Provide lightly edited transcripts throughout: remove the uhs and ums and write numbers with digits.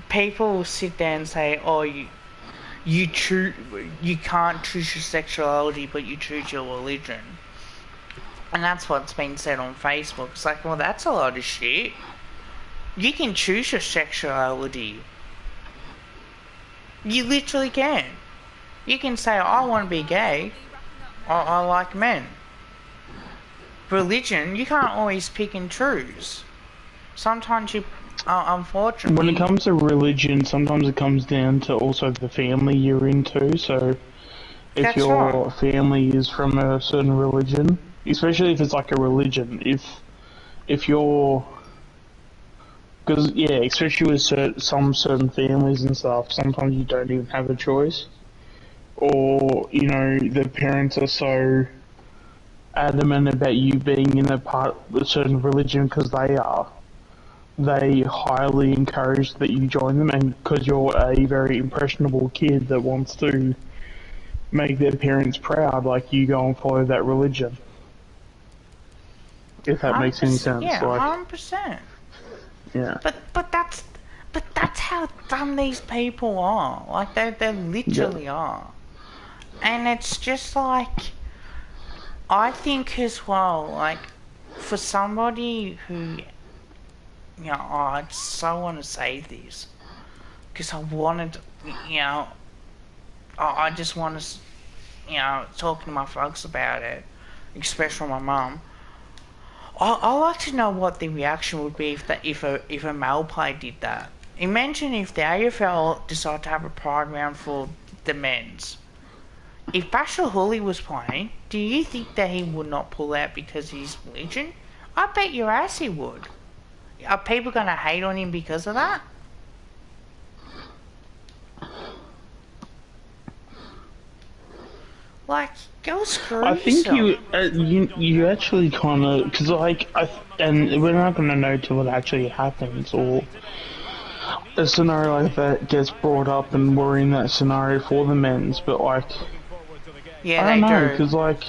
people will sit there and say, "Oh, you choose, you can't choose your sexuality, but you choose your religion," and that's what's been said on Facebook. It's like, well, that's a lot of shit. You can choose your sexuality. You literally can. You can say, I want to be gay. I like men. Religion, you can't always pick and choose. Sometimes you, unfortunately... When it comes to religion, sometimes it comes down to also the family you're into. So, if your family is from a certain religion, especially if it's like a religion, if you're... Because, yeah, especially with some certain families and stuff, sometimes you don't even have a choice. Or, you know, the parents are so adamant about you being in a certain religion because they are. They highly encourage that you join them, and because you're a very impressionable kid that wants to make their parents proud, like, you go and follow that religion. If that makes any sense. Yeah, like, 100%. Yeah. But that's how dumb these people are. Like, they literally are. And it's just like, I think as well, like, for somebody who, you know, I so want to say this, because I wanted, you know, I just want to, you know, talking to my folks about it, especially my mum. I like to know what the reaction would be if a male player did that. Imagine if the AFL decided to have a pride round for the men's. If Bashir Hooley was playing, do you think that he would not pull out because of his religion? I bet your ass he would. Are people going to hate on him because of that? Like, go screw I think yourself. you actually kind of, because like and we're not going to know till it actually happens, or a scenario like that gets brought up, and we're in that scenario for the men's. But like, yeah, I don't know, do. because like,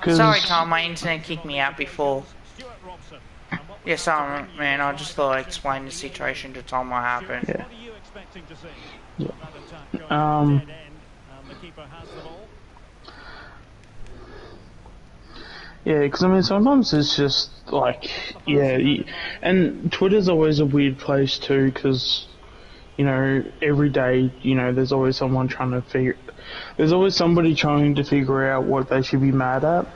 sorry, Tom, my internet kicked me out before. Yeah, sorry, man. I just thought I'd explain the situation to Tom what happened. Yeah. Yeah, because I mean, sometimes it's just like, yeah, and Twitter's always a weird place too, because, you know, every day, you know, there's always someone trying to there's always somebody trying to figure out what they should be mad at,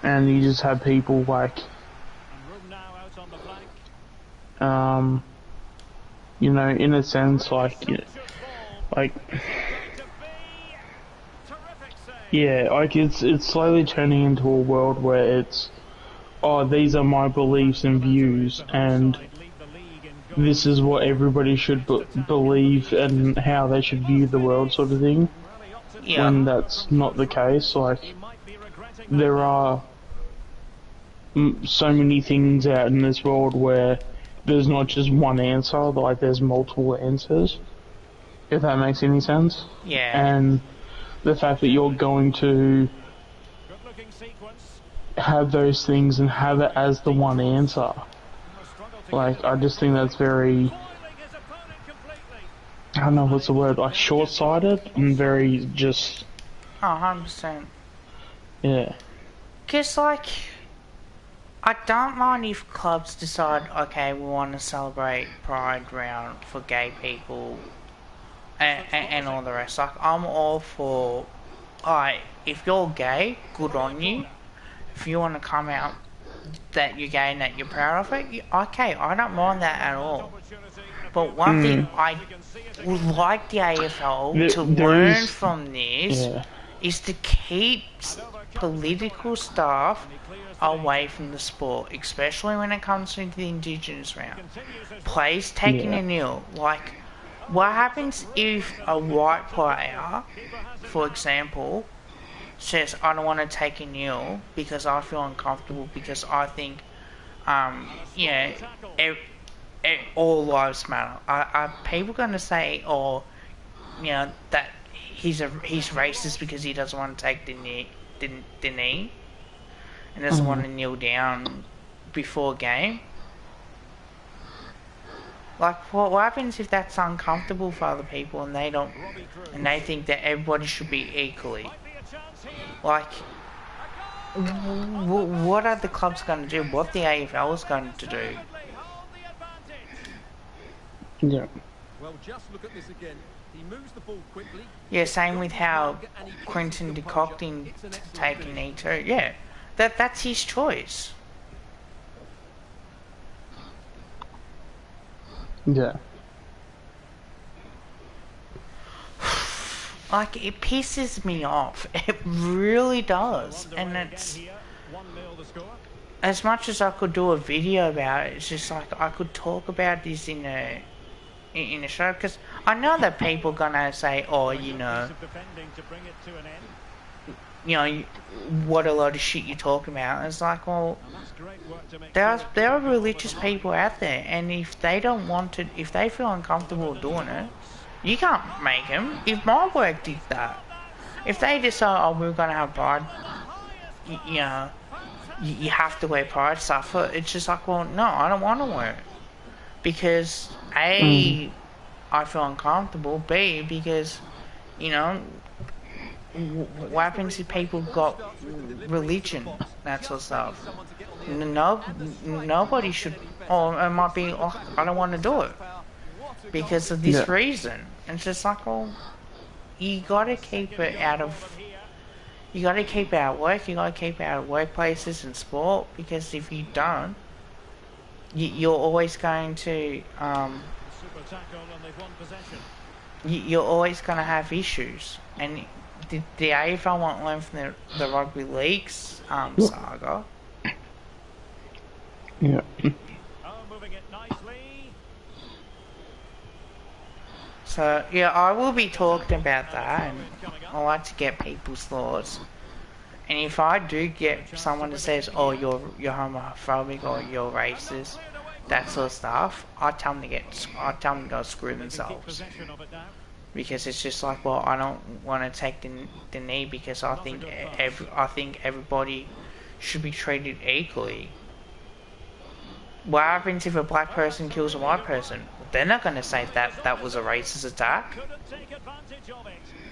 and you just have people like, you know, in a sense, like, you know, like. Yeah, like it's slowly turning into a world where it's, oh, these are my beliefs and views, and this is what everybody should believe and how they should view the world, sort of thing. Yeah. When that's not the case, like, there are so many things out in this world where there's not just one answer, like there's multiple answers, if that makes any sense. Yeah. And the fact that you're going to have those things and have it as the one answer, like, I just think that's very, I don't know what's the word, like, short-sighted and very just... Oh, 100%. Yeah. Because, like, I don't mind if clubs decide, okay, we want to celebrate Pride Round for gay people and all the rest. Like, I'm all for, alright, if you're gay, good on you. If you want to come out that you're gay and that you're proud of it, okay, I don't mind that at all. But one thing I would like the AFL to learn from this is to keep political stuff away from the sport, especially when it comes to the Indigenous round. Players taking a kneel, like, what happens if a white player, for example, says, I don't want to take a kneel because I feel uncomfortable because I think, yeah, all lives matter. Are people going to say, or, you know, that he's racist because he doesn't want to take the knee and doesn't want to kneel down before a game? Like, what happens if that's uncomfortable for other people and they don't, and they think that everybody should be equally? Like, what are the clubs going to do? What the AFL is going to do? Yeah. Well, just look at this again. He moves the ball quickly. Yeah, same with how Quinton de Kock didn't take a knee too. Yeah, that's his choice. Yeah. Like, it pisses me off. It really does. And it's... As much as I could do a video about it, it's just like, I could talk about this in a show, because I know that people are gonna say, oh, you know, what a lot of shit you're talking about. It's like, well, there are religious people out there, and if they don't want to, if they feel uncomfortable doing it, you can't make them. If my work did that, if they decide, oh, we're gonna have pride, you know, you have to wear pride stuff, it's just like, well, no, I don't want to wear it. Because A, I feel uncomfortable, B, because, you know, what happens if people got religion, that sort of stuff? Nobody should, or it might be, oh, I don't want to do it because of this reason. And it's just like, well, you gotta keep it out of, you gotta keep it out of work, you gotta keep it out of workplaces and sport, because if you don't, you're always going to, you're always going to have issues. And the AFL won't learn from the rugby league's saga. Yeah. So, yeah, I will be talking about that, and I like to get people's thoughts. And if I do get someone that says, oh, you're homophobic or you're racist, that sort of stuff, I tell them to go screw themselves. Because it's just like, well, I don't want to take the knee because I think everybody should be treated equally. What happens if a black person kills a white person? They're not going to say that was a racist attack.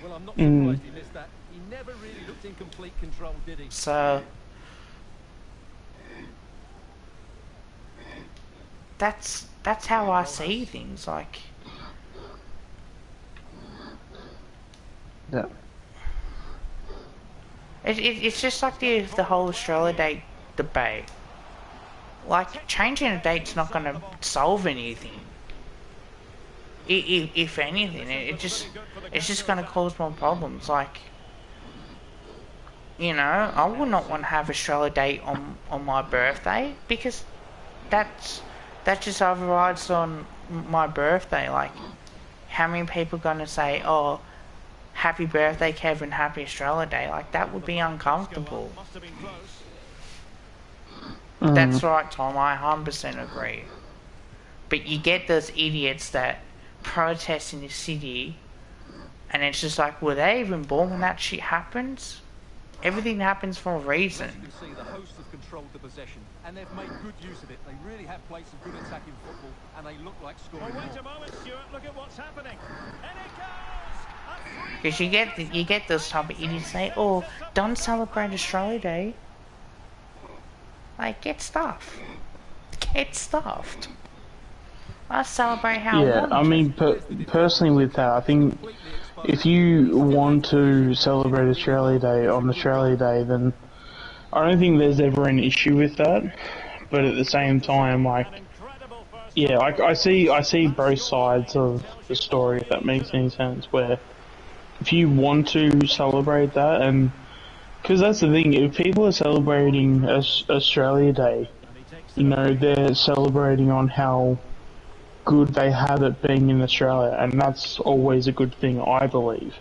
Well, I'm not surprised he missed that. He never really looked in complete control, did he? So that's how I see things. Like, yeah. It's just like the whole Australia Day debate. Like, changing a date's not going to solve anything. If anything, it's just going to cause more problems. Like, you know, I would not want to have Australia Day on my birthday, because that just overrides on my birthday. Like, how many people are going to say, oh, happy birthday, Kevin, happy Australia Day? Like, that would be uncomfortable. That's right, Tom, I 100% agree. But you get those idiots that protest in the city, and it's just like, were they even born when that shit happens? Everything happens for a reason. You see, the hosts have controlled the possession, and they've made good use of it. They really have played some good attacking football, and they look like scoring more. Wait a moment, Stuart. Look at what's happening. And it goes. Because you get those type of idiots say, oh, don't celebrate Australia Day. Like, get stuffed. Get stuffed. I celebrate how I want. I mean, personally with that, I think if you want to celebrate Australia Day on Australia Day, then I don't think there's ever an issue with that. But at the same time, like, yeah, I see both sides of the story, if that makes any sense, where if you want to celebrate that, and because that's the thing, if people are celebrating Australia Day, you know, they're celebrating on how good they had it being in Australia, and that's always a good thing, I believe.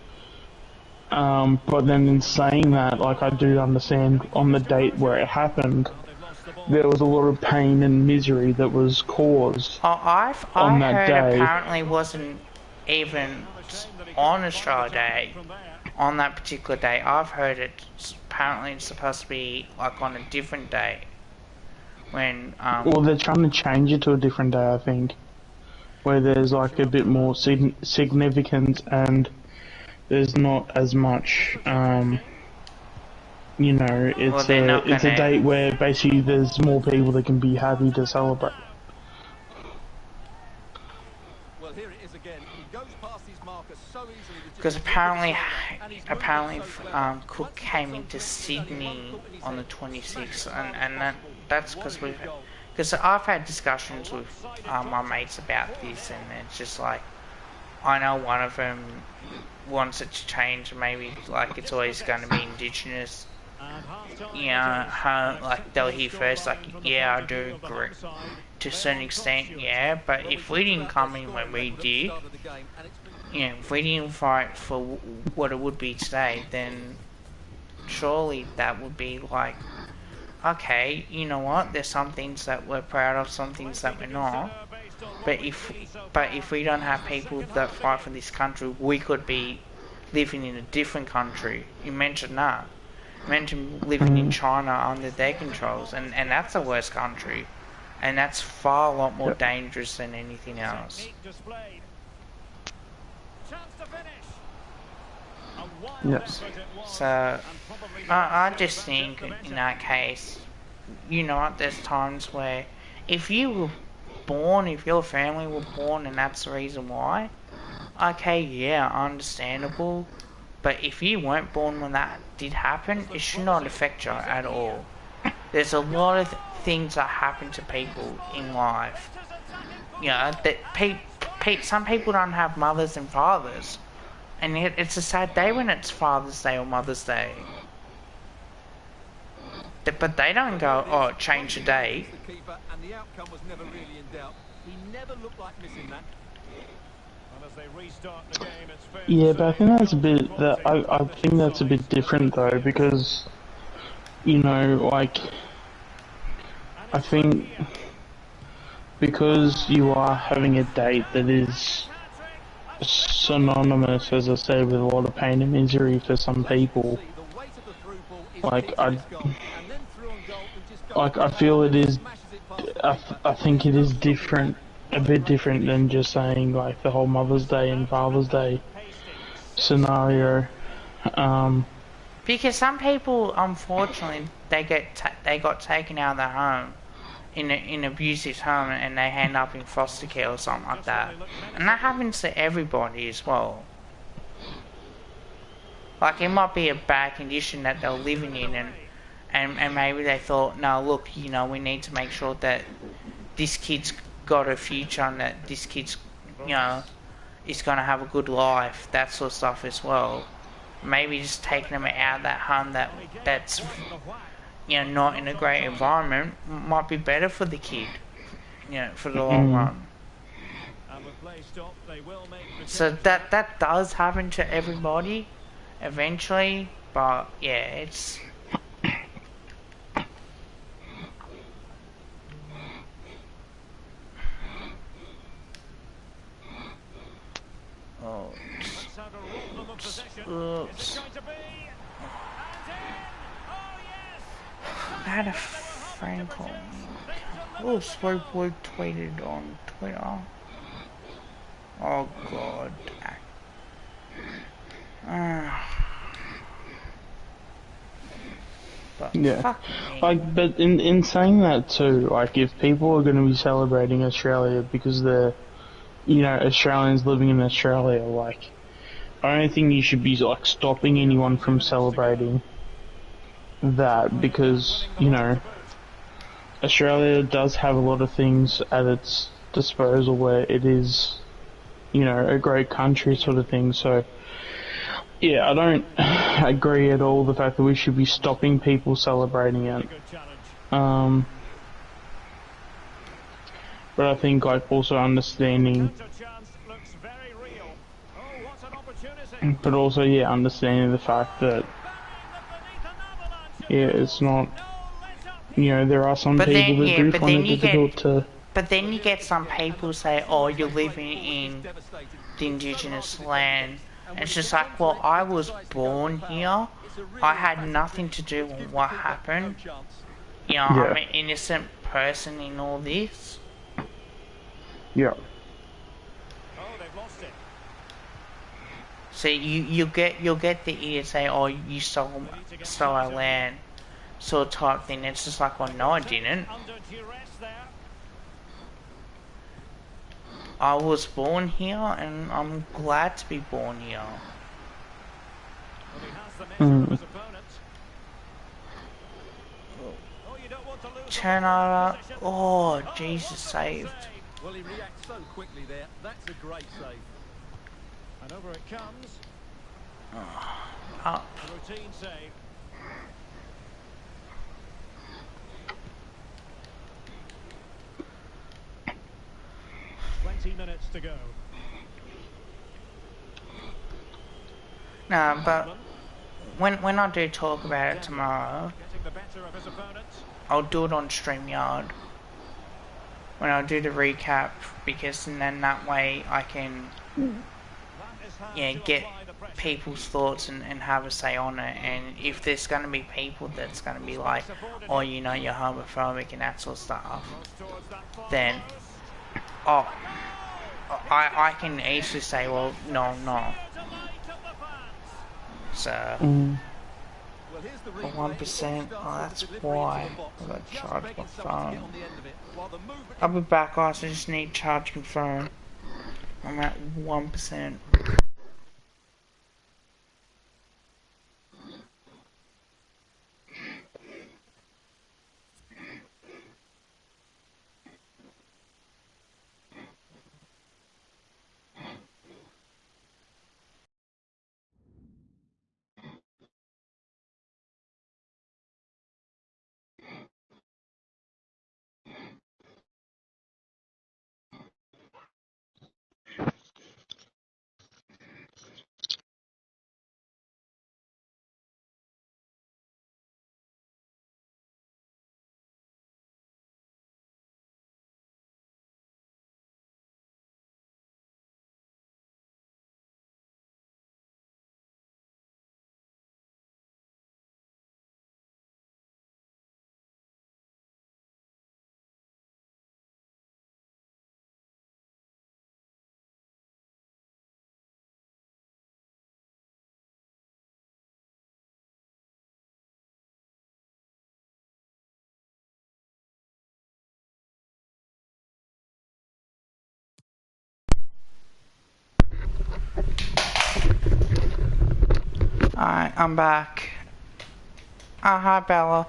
But then in saying that, like, I do understand on the date where it happened, there was a lot of pain and misery that was caused I on that heard day. Apparently wasn't even on Australia Day, on that particular day. I've heard apparently it's supposed to be like on a different day. When well, they're trying to change it to a different day, I think. where there's like a bit more significance and there's not as much, you know, it's a date where basically there's more people that can be happy to celebrate. Well, here it is again. He goes past his marker so easily. Because apparently, Cook came into Sydney on the 26th, and that's because I've had discussions with my mates about this, and it's just like, I know one of them wants it to change, maybe like it's always going to be Indigenous. You know, like they'll hear first, like, yeah, I do agree to a certain extent, yeah, but if we didn't come in when we did, you know, if we didn't fight for what it would be today, then surely that would be like, okay, you know what, there's some things that we're proud of, some things that we're not, but if we don't have people that fight for this country, we could be living in a different country. You mentioned that. You mentioned living in China under their controls, and that's a worse country, and that's far a lot more dangerous than anything else. Yes. So, I just think in that case, you know what, there's times where if you were born, if your family were born and that's the reason why, okay, yeah, understandable, but if you weren't born when that did happen, it should not affect you at all. There's a lot of things that happen to people in life, you know, that some people don't have mothers and fathers. And it's a sad day when it's Father's Day or Mother's Day. But they don't go, oh, change the day. And the outcome was never really in doubt. He never looked like missing that. Yeah, but I think that's a bit I think that's a bit different though, because, you know, like, I think because you are having a date that is synonymous, as I said, with a lot of pain and misery for some people. Like I feel it is. I think it is different, a bit different than just saying like the whole Mother's Day and Father's Day scenario. Because some people, unfortunately, they got taken out of their home in an abusive home, and they end up in foster care or something like that, and that happens to everybody as well. Like, it might be a bad condition that they're living in, and maybe they thought, no, look, you know, we need to make sure that this kid's got a future and that this kid's, you know, is going to have a good life, that sort of stuff as well. Maybe just taking them out of that home that's, you know, not in a great environment might be better for the kid, you know, for the long run. So that does happen to everybody eventually, but yeah, it's oops. I had a friend call me. Oh, Swope Boy tweeted on Twitter. Oh god. But yeah, like, but in saying that too, like, if people are going to be celebrating Australia because they're, you know, Australians living in Australia, like, I don't think you should be like stopping anyone from celebrating that, because, you know, Australia does have a lot of things at its disposal where it is, you know, a great country sort of thing. So yeah, I don't agree at all the fact that we should be stopping people celebrating it. But I think, like, also understanding, but also, yeah, understanding the fact that, yeah, it's not, you know, there are some people that do find it difficult to... But then you get some people say, oh, you're living in the Indigenous land. And it's just like, well, I was born here. I had nothing to do with what happened. You know, I'm an innocent person in all this. Yeah. So you'll get the ear say, oh, you stole our land, sort of type thing. It's just like, well, no, I didn't. Under duress there. I was born here, and I'm glad to be born here. Well, he has the measure of his opponent. Oh, you don't want to lose Turn the ball in over. possession. Oh, Oh, Jesus, what a saved. save. Well, he reacts so quickly there. That's a great save. And over it comes. Up. A routine save. Minutes to go. No, but when I do talk about it tomorrow, Getting the better of his opponent. I'll do it on StreamYard. When I do the recap, because then that way I can, That is how yeah, to get apply the pressure. people's thoughts and have a say on it. And if there's going to be people that's going to be like, oh, you know, you're homophobic and that sort of stuff, Towards that far then, post. oh, I can easily say, well, no, I'm not. So, Well, here's the the replay. 1%, Starts oh, with that's the delivery why into the box. I got Just charged my begging someone to get phone. on the end of it, while the movement I'll be back, guys. I just need to charge my phone. I'm at 1%. Alright, I'm back. Hi, Bella.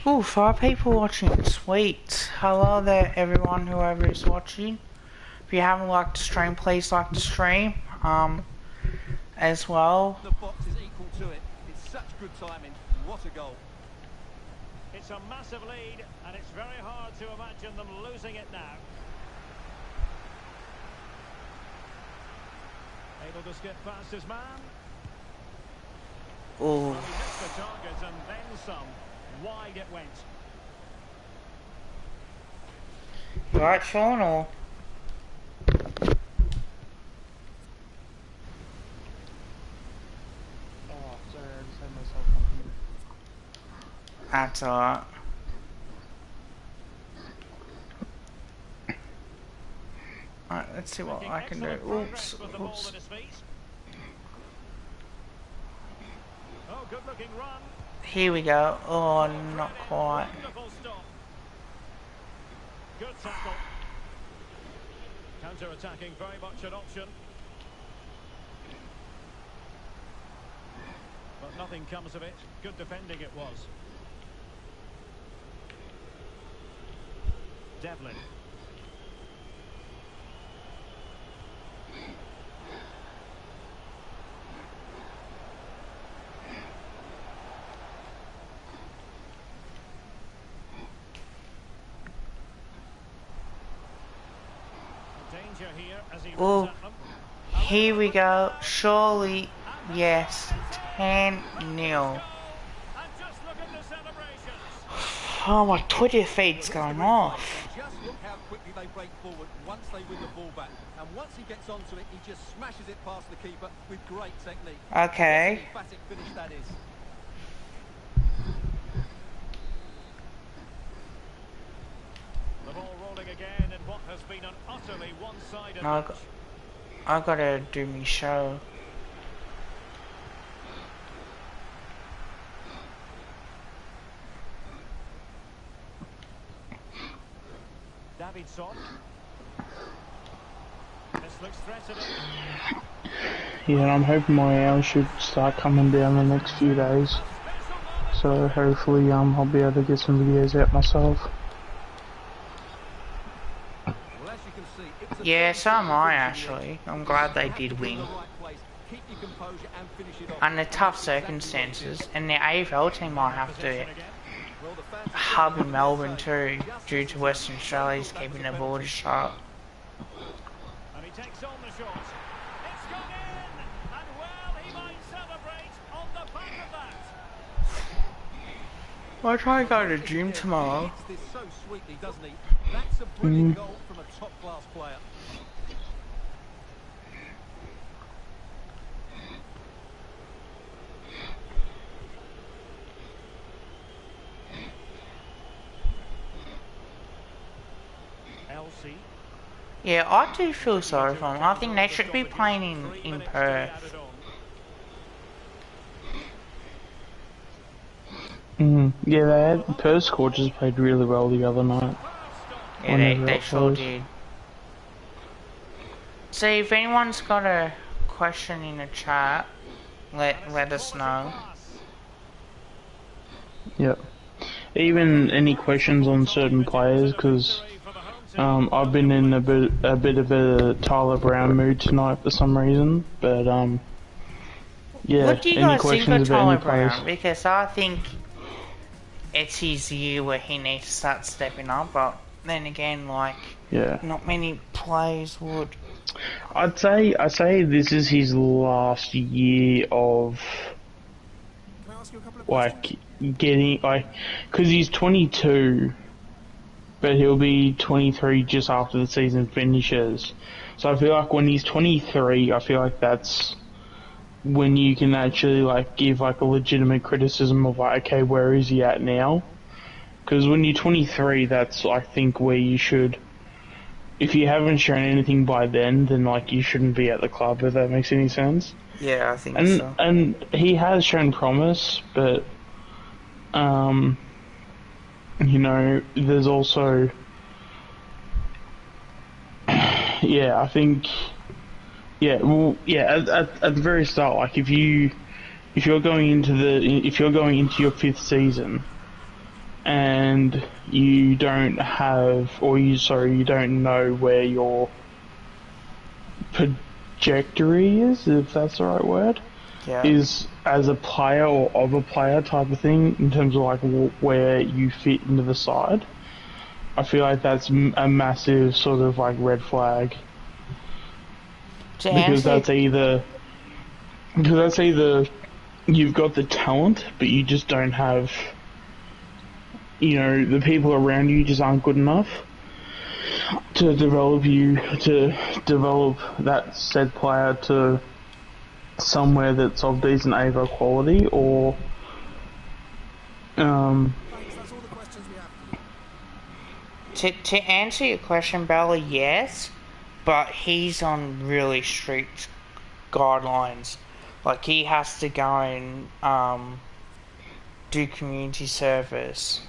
Ooh, 5 people watching. Sweet. Hello there, everyone, whoever is watching. If you haven't liked the stream, please like the stream. As well. the box is equal to it. It's such good timing. What a goal. It's a massive lead, and it's very hard to imagine them losing it now. Able to skip past his man. Ooh. Well, he hits the target and then some. Wide it went. Right, Sean, or? Oh, sorry, I just had myself on mute. That's alright. Alright, let's see what Making I can do. excellent Oops, progress with the ball oops. at his feet. Oh, good looking run. Here we go. Oh, not quite. Wonderful stop. Good tackle. Counter-attacking, very much an option. But nothing comes of it. Good defending it was. Devlin. Danger here as he Oh, runs at them. here we go. Surely, yes. 10-0. And just look at the celebrations. Oh, my Twitter feed's going off. Just look how quickly they break forward once they win the ball back. And once he gets onto it, he just smashes it past the keeper with great technique. Okay. What an emphatic finish that is. been an utterly one-sided No, match. I gotta do me show. Davidson. This looks threatening. Yeah, and I'm hoping my hours should start coming down the next few days. So hopefully I'll be able to get some videos out myself. Well, as you can see, it was a Yeah, very so am I simple actually. I'm glad they did win. Keep your composure and finish it off. Under tough circumstances, and the AFL team might have to Again. Well, the fans hub in Melbourne too, due to Western Australia's keeping their borders shut. And he takes on the shot. It's gone in! And well, he might celebrate on the back of that. I'll try and go to the gym tomorrow. hits this so sweetly, doesn't he? That's a brilliant goal from a top-class player. Elsie. Yeah, I do feel sorry for them. I think they should be playing in Perth. Yeah, they had Perth Scorchers played really well the other night. Yeah, they sure did. See, if anyone's got a question in the chat, let us know. Yep. Even any questions on certain players, because I've been in a bit of a Tyler Brown mood tonight for some reason. But yeah. What do you any guys think questions of about Tyler any players? Brown? Because I think it's his year where he needs to start stepping up, but then again, like, Yeah. not many players would. I'd say this is his last year of like getting because he's 22, but he'll be 23 just after the season finishes. So I feel like when he's 23, I feel like that's when you can actually like give like a legitimate criticism of like, okay, where is he at now? Because when you're 23, that's I think where you should. If you haven't shown anything by then like you shouldn't be at the club. If that makes any sense. Yeah, I think And and he has shown promise, but you know, there's also yeah, I think at the very start, like if you're going into your 5th season and you don't have you don't know where your trajectory is, if that's the right word, yeah. is as a player or of a player type of thing in terms of like where you fit into the side. I feel like that's a massive sort of like red flag because that's either you've got the talent but you just don't have, you know, the people around you just aren't good enough to develop that said player to somewhere that's of decent AVO quality, or To answer your question, Bella, yes, but he's on really strict guidelines. Like, he has to go and do community service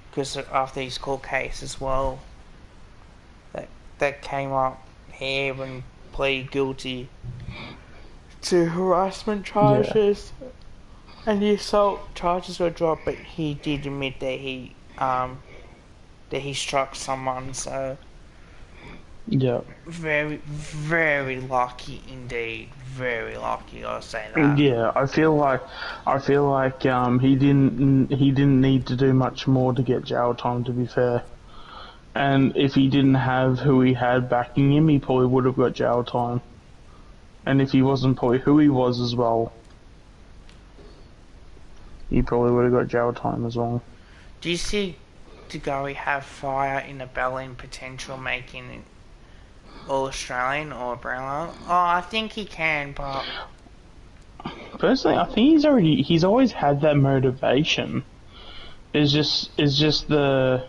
because after his court case as well, that came up, he even pleaded guilty to harassment charges, and the assault charges were dropped, but he did admit that he struck someone, so yeah, very, very lucky indeed. Very lucky, I'll say that. Yeah, I feel like he didn't need to do much more to get jail time, to be fair. And if he didn't have who he had backing him, he probably would have got jail time. And if he wasn't probably who he was as well, he probably would have got jail time as well. Do you see DeGoey have fire in the belly and potential making it All-Australian or Brownlow? Oh, I think he can, but personally, I think he's always had that motivation. It's just the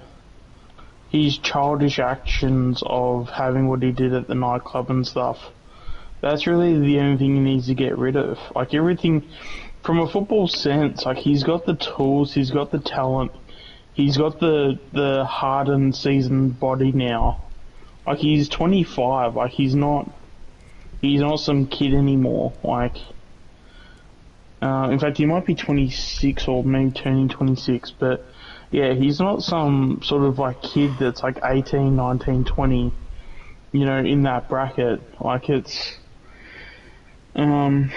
his childish actions of having what he did at the nightclub and stuff. That's really the only thing he needs to get rid of. Like everything, from a football sense, like he's got the tools, he's got the talent, he's got the hardened, seasoned body now. Like he's 25. Like he's not some kid anymore. Like, in fact, he might be 26 or maybe turning 26. But yeah, he's not some sort of like kid that's like 18, 19, 20. You know, in that bracket. Like it's, yeah,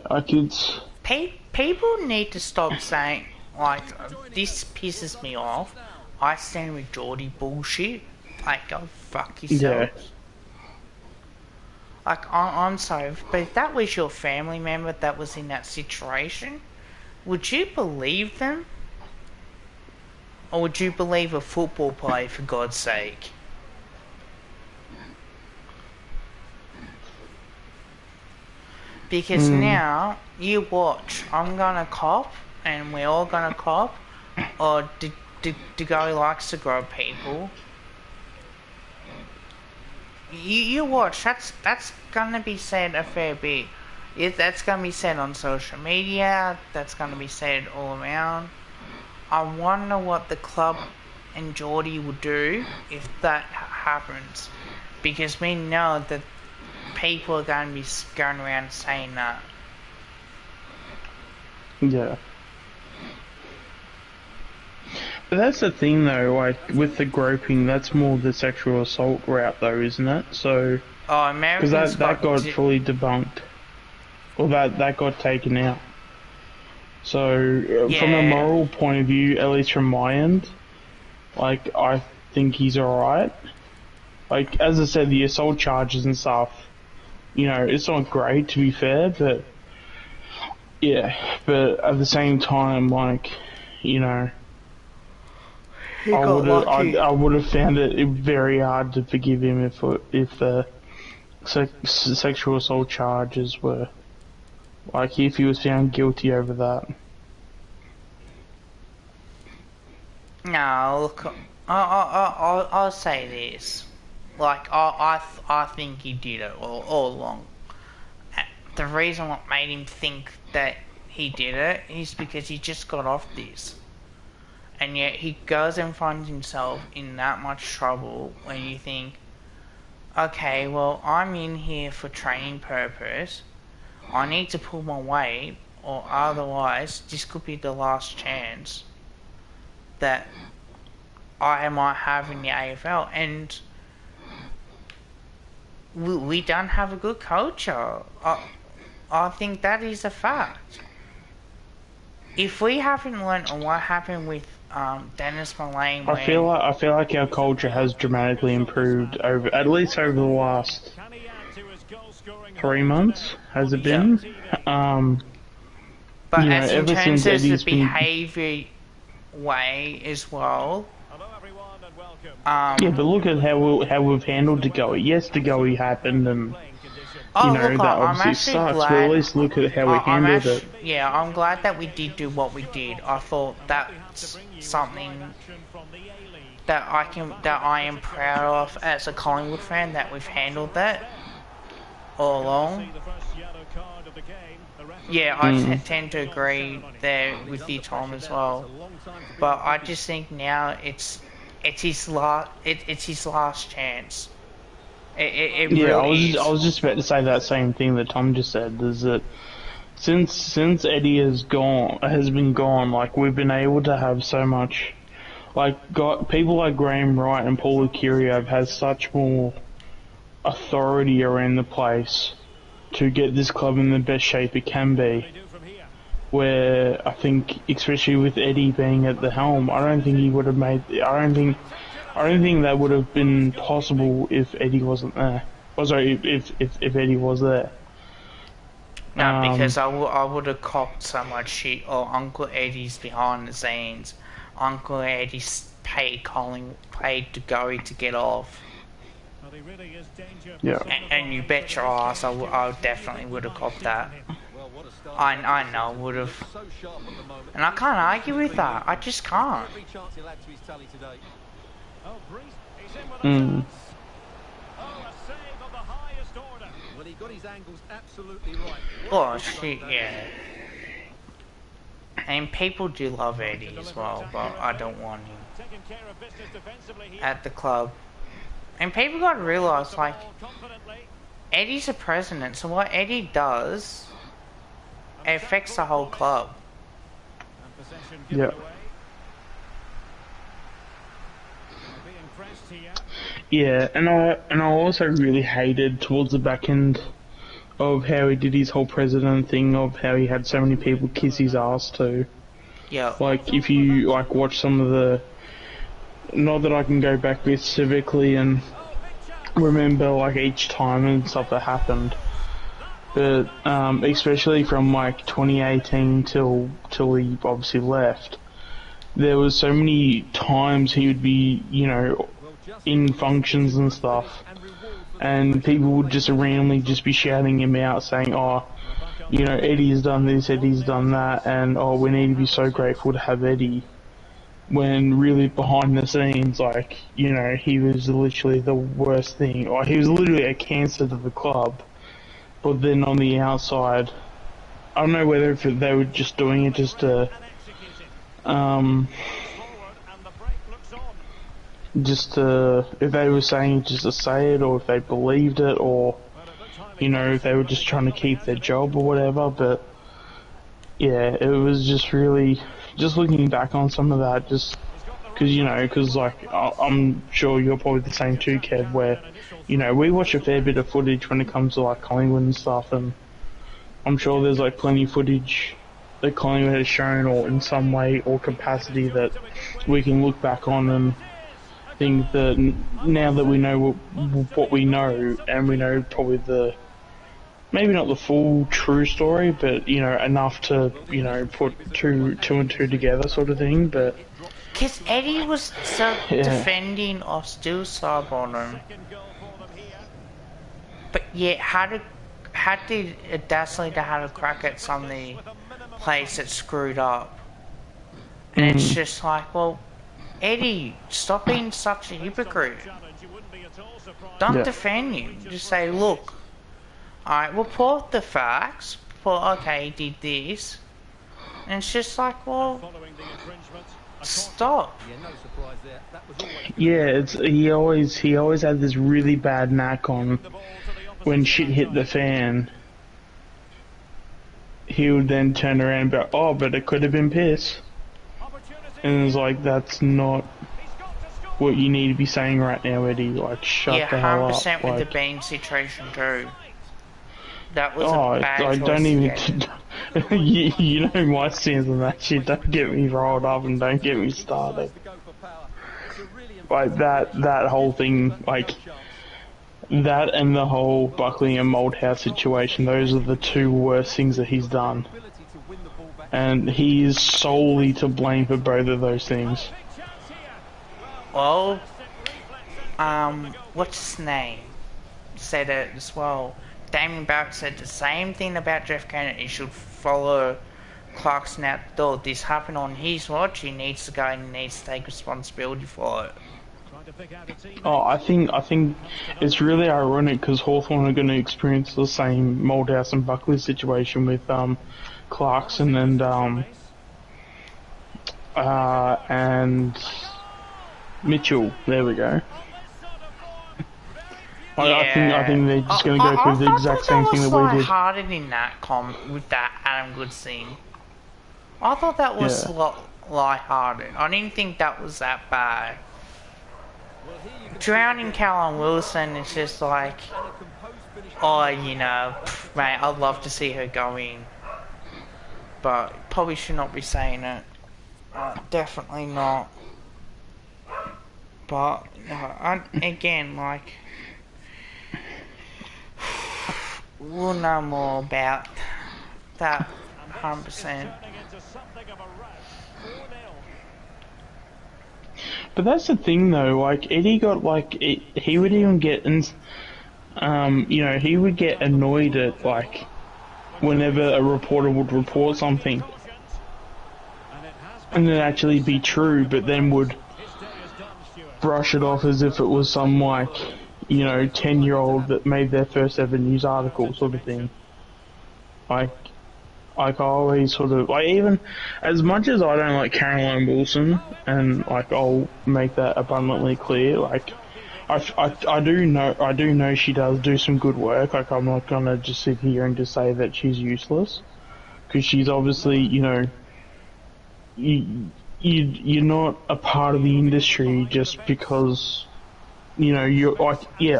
like it's. People need to stop saying, like, this pisses me off. I stand with Geordie bullshit. Like, go fuck yourselves. Yeah. Like, I'm sorry, but if that was your family member that was in that situation, would you believe them? Or would you believe a football player, for God's sake? Because now, you watch, I'm gonna cop, and we're all gonna cop, or Degoe likes to grow people. You watch, that's gonna be said a fair bit. That's gonna be said on social media, that's gonna be said all around. I wonder what the club and Geordie will do if that happens. Because we know that people are going to be going around saying that. Yeah. But that's the thing though, like, with the groping, that's more the sexual assault route though, isn't it? So... Oh, Americans... Because that got fully debunked. Or that got taken out. So, from a moral point of view, at least from my end, like, I think he's alright. Like, as I said, the assault charges and stuff, you know, it's not great to be fair, but... Yeah, but at the same time, like, you know... I would have found it very hard to forgive him if the sexual assault charges were, like, if he was found guilty over that. No, look, I'll say this, like, I think he did it all along. The reason what made him think that he did it is because he just got off this. And yet he goes and finds himself in that much trouble when you think, okay, well, I'm in here for training purpose. I need to pull my weight, or otherwise this could be the last chance that I might have in the AFL. And we don't have a good culture. I think that is a fact. If we haven't learned on what happened with Dennis Mullane, I feel like our culture has dramatically improved at least over the last 3 months. Has it been? But you know, as in terms of the behaviour way as well. Yeah, but look at how we've handled Degoe. Yes, Degoe happened, and you know, look, that obviously sucks. But at least look at how we handled it. Yeah, I'm glad that we did do what we did. I thought that's something that I am proud of as a Collingwood fan, that we've handled that all along. Yeah, I tend to agree there with you, Tom, as well. But I just think now it's his last chance. It really is. I was just about to say that same thing that Tom just said. Is that since Eddie has been gone, like, we've been able to have so much, like, people like Graham Wright and Paul Lucirio have had such more authority around the place to get this club in the best shape it can be. Where I think, especially with Eddie being at the helm, I don't think that would have been possible if Eddie wasn't there. Oh, sorry, if Eddie was there. No, because I would have copped so much shit. Or Uncle Eddie's behind the scenes. Uncle Eddie's paid Degoe to get off. Yeah. And you bet your ass I definitely would have copped that. what a start. I know would have, So sharp at the moment. and I can't argue with that. I just can't. Every chance he'll add to his tally today. Oh, Breeze, he's in with a Mm. chance. Oh, a save of the highest order. Well, he got his angles absolutely right. Oh shit, yeah. And people do love Eddie as well, but I don't want him Taking care of business defensively here. at the club. And people got to realise, like, Confidently. Eddie's a president, so what Eddie does, it affects the whole club. And possession given Yeah. away. Being pressed here. Yeah, and I also really hated towards the back end of how he did his whole president thing, of how he had so many people kiss his ass too. Yeah. Like, if you like watch some of the, not that I can go back there specifically and remember like each time and stuff that happened, but especially from like 2018 till he obviously left, there was so many times he would be, you know, in functions and stuff, and people would just randomly just be shouting him out saying, oh, you know, Eddie's done this, Eddie's done that, and oh, we need to be so grateful to have Eddie. When really behind the scenes, like, you know, he was literally the worst thing, or he was literally a cancer to the club. But then on the outside, I don't know whether if they were just doing it just to, if they were saying it just to say it, or if they believed it, or, you know, if they were just trying to keep their job or whatever. But yeah, it was just really, just looking back on some of that, just because, you know, because like I'm sure you're probably the same too, Kev, where, you know, we watch a fair bit of footage when it comes to like Collingwood and stuff, and I'm sure there's like plenty of footage that Collingwood has shown, or in some way or capacity, that we can look back on and think that now that we know what we know, and we know probably the, maybe not the full true story, but, you know, enough to, you know, put two and two together sort of thing. But Because Eddie was defending or still sub on him. But yeah, how did Dazzler have a crack at some of the plays that screwed up? And it's just like, well, Eddie, stop being such a hypocrite. Don't defend him. Just say, look, alright, report the facts. Report, okay, he did this. And it's just like, well, stop. Yeah, no surprise there. That was always yeah, it's he always had this really bad knack on when shit hit the fan. He would then turn around and be like, oh, but it could have been piss. And it's like, that's not what you need to be saying right now, Eddie. Like, shut the hell up. 100% with Like, the Bean situation too. That was oh, a bad I choice don't even. again. you know my stance on that shit. Don't get me rolled up and don't get me started. to go for power. It's a really Like that whole thing, like that and the whole Buckley and Moldhouse situation. Those are the two worst things that he's done, ability to win the ball back. and he is solely to blame for both of those things. Well, what's his name? Said it as well. Damien Barrett said the same thing about Jeff Kennedy. He should follow Clarkson out the door. This happened on his watch. He needs to go and he needs to take responsibility for it. Oh, I think it's really ironic because Hawthorn are going to experience the same Moldhouse and Buckley situation with Clarkson and Mitchell. There we go. I think they're just going to go through the exact same thing that we did. I thought that was lighthearted in that with that Adam Goods thing. I thought that was lighthearted. I didn't think that was that bad. Drowning Callum Wilson is just like, oh, you know, mate, I'd love to see her go in. But probably should not be saying it. Definitely not. But, again, like, we'll know more about that 100%. But that's the thing though, like, Eddie got, like, he would even get, you know, he would get annoyed at, like, whenever a reporter would report something, and it actually be true, but then would brush it off as if it was some, like, you know, 10-year-old that made their first ever news article sort of thing. Like I always sort of, like, even as much as I don't like Caroline Wilson, and like I'll make that abundantly clear, like I do know she does do some good work. Like, I'm not gonna just sit here and just say that she's useless, because she's obviously, you know, you're not a part of the industry just because, you know, you're like, yeah,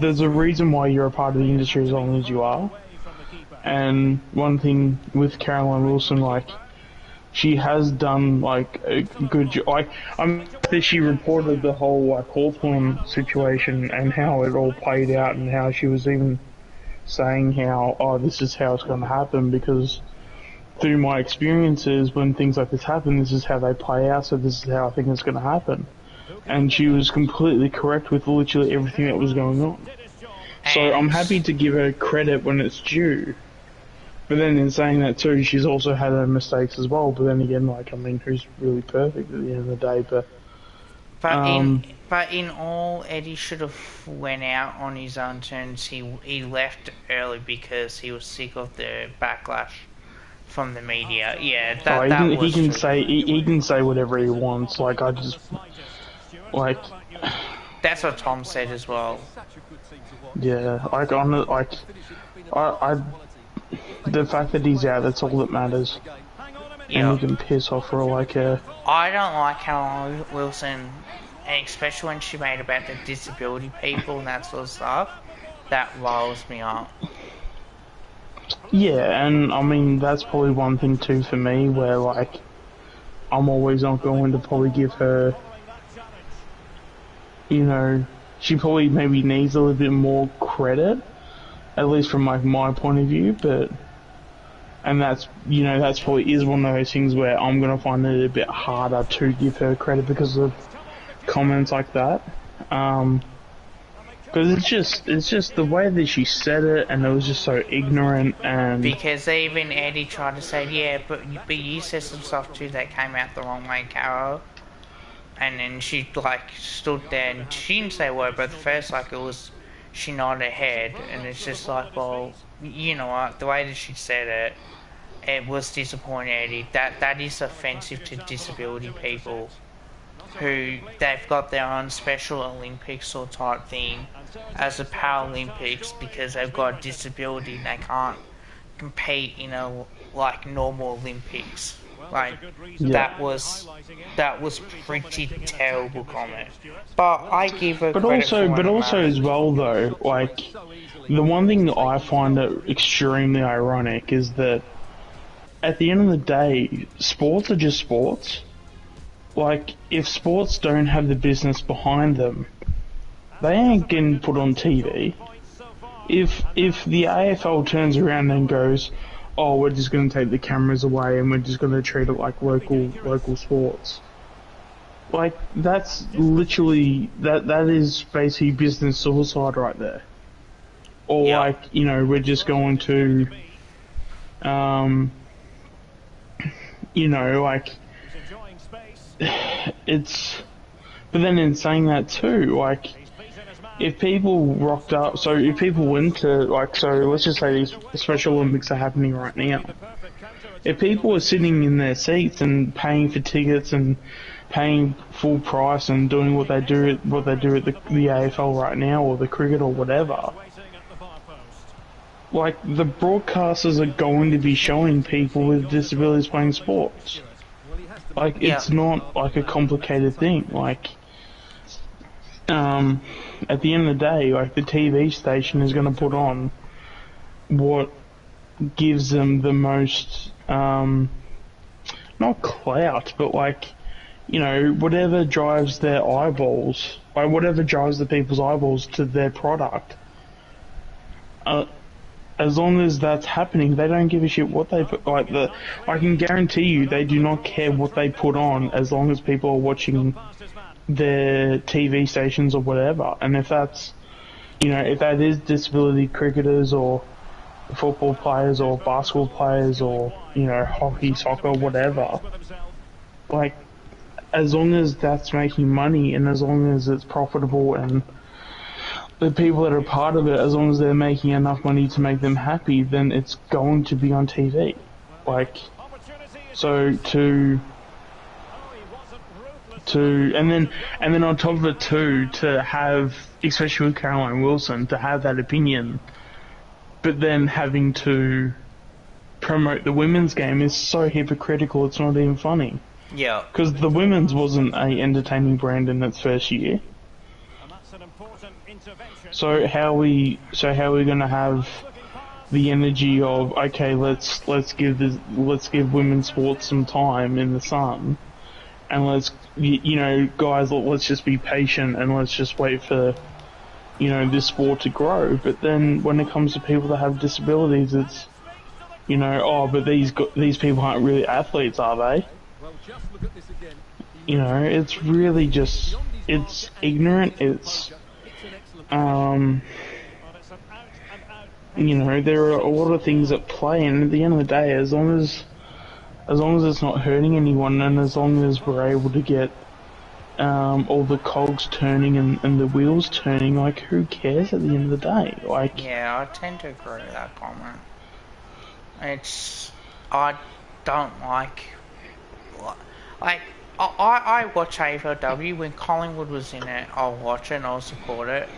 there's a reason why you're a part of the industry as long as you are. And one thing with Caroline Wilson, like, she has done, like, a good job. Like, that she reported the whole, like, Hawthorne situation and how it all played out, and how she was even saying how, oh, this is how it's going to happen, because through my experiences, when things like this happen, this is how they play out, so this is how I think it's going to happen. And she was completely correct with literally everything that was going on. So I'm happy to give her credit when it's due. But then in saying that too, she's also had her mistakes as well. But then again, like, I mean, who's really perfect at the end of the day? But in all, Eddie should have went out on his own terms. He left early because he was sick of the backlash from the media. Yeah, he can say whatever he wants. Like, I just, like, that's what Tom said as well. Yeah, like, I the fact that he's out, that's all that matters. Yeah. And he can piss off for all I care. I don't like Caroline Wilson, especially when she made about the disability people and that sort of stuff. That riles me up. Yeah, and I mean, that's probably one thing too for me, where, like, I'm always not going to probably give her, you know, she probably maybe needs a little bit more credit, at least from, like, my point of view, but, and that's, you know, that's probably is one of those things where I'm going to find it a bit harder to give her credit because of comments like that. Because it's just the way that she said it, and it was just so ignorant. And because even Eddie tried to say, yeah, but you said some stuff too that came out the wrong way, Carol. And then she, like, stood there and she didn't say a word, but the first, like, it was, she nodded her head, and it's just like, well, you know what, the way that she said it, it was disappointing, Eddie. That is offensive to disability people who, they've got their own Special Olympics or type thing as a Paralympics because they've got a disability and they can't compete in a, like, normal Olympics. Like, yeah. that was pretty terrible comment. But I give her credit but also as well though, like, the one thing that I find it extremely ironic is that at the end of the day, sports are just sports. Like, if sports don't have the business behind them, they ain't getting put on TV. If the AFL turns around and goes, oh, we're just going to take the cameras away and we're just going to treat it like local sports, like, that's literally, that is basically business suicide right there. Or, yeah. Like, you know, we're just going to, you know, like, it's, but then in saying that too, like, if people rocked up, so if people went to, like, so let's just say these Special Olympics are happening right now. If people are sitting in their seats and paying for tickets and paying full price and doing what they do at the AFL right now, or the cricket or whatever, like, the broadcasters are going to be showing people with disabilities playing sports. Like, it's not like a complicated thing. Like, at the end of the day, like, the TV station is going to put on what gives them the most, not clout, but, like, you know, whatever drives their eyeballs, like, whatever drives the people's eyeballs to their product. As long as that's happening, they don't give a shit what they put. Like, I can guarantee you, they do not care what they put on as long as people are watching their TV stations or whatever. And if that's, you know, if that is disability cricketers or football players or basketball players or, you know, hockey, soccer, whatever. Like, as long as that's making money and as long as it's profitable and the people that are part of it, as long as they're making enough money to make them happy, then it's going to be on TV. Like, so to and then on top of it too, to have, especially with Caroline Wilson, to have that opinion, but then having to promote the women's game is so hypocritical. It's not even funny. Yeah. Because the women's wasn't a entertaining brand in its first year. So how are we gonna have the energy of, okay, let's give women's sports some time in the sun, and let's, you know, guys, let's just be patient and let's just wait for, you know, this sport to grow. But then when it comes to people that have disabilities, it's, you know, oh, but these people aren't really athletes, are they? You know, it's really just, it's ignorant, it's, you know, there are a lot of things at play, and at the end of the day, as long as it's not hurting anyone, and as long as we're able to get all the cogs turning and the wheels turning, like, who cares at the end of the day? Like, yeah, I tend to agree with that comment. I don't like I watch AFLW. When Collingwood was in it, I'll watch it and I'll support it.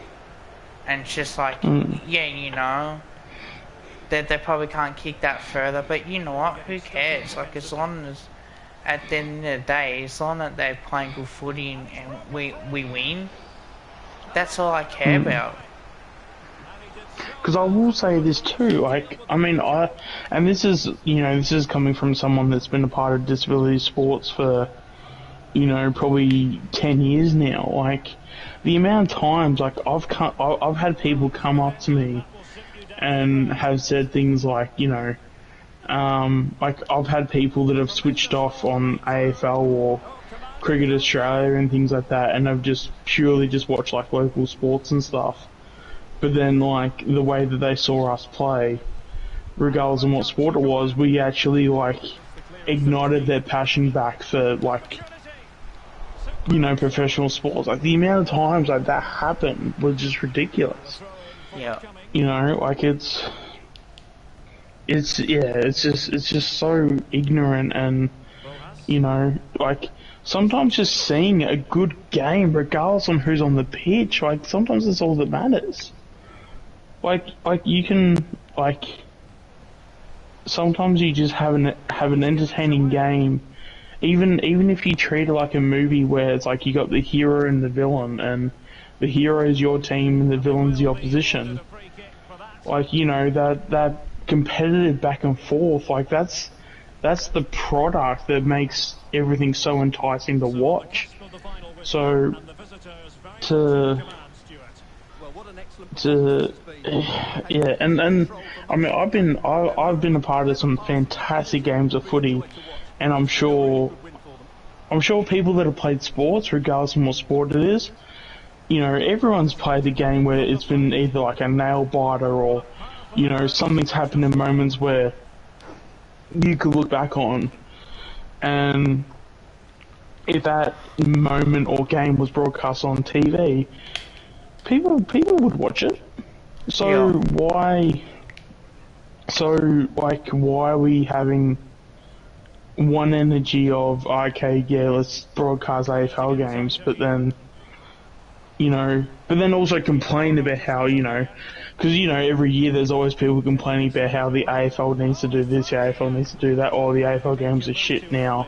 And it's just like, yeah, you know, they probably can't kick that further, but you know what, who cares? Like, as long as, at the end of the day, as long as they're playing good footy and we win, that's all I care about. Because I will say this too, like, I mean, and this is, you know, this is coming from someone that's been a part of disability sports for, you know, probably 10 years now. Like, the amount of times, like, I've had people come up to me and have said things like, you know, like, I've had people that have switched off on AFL or Cricket Australia and things like that, and have just purely just watched, like, local sports and stuff. But then, like, the way that they saw us play, regardless of what sport it was, we actually, like, ignited their passion back for, like, you know, professional sports. Like, the amount of times like that happened was just ridiculous. Yeah. You know, like, it's just so ignorant, and, you know, like, sometimes just seeing a good game, regardless on who's on the pitch, like, sometimes that's all that matters. Like you can, like, sometimes you just have an entertaining game, even if you treat it like a movie where it's like you got the hero and the villain, and the hero is your team and the villain's the opposition. Like, you know, that competitive back and forth, like, that's the product that makes everything so enticing to watch. So yeah, and I mean, I've been a part of some fantastic games of footy, and I'm sure people that have played sports, regardless of what sport it is, you know, everyone's played a game where it's been either like a nail biter or, you know, something's happened in moments where you could look back on, and if that moment or game was broadcast on TV, people would watch it. So why are we having one energy of, okay, yeah, let's broadcast AFL games, but then, you know, also complain about how, you know, because, you know, every year there's always people complaining about how the AFL needs to do this, the AFL needs to do that, or the AFL games are shit now.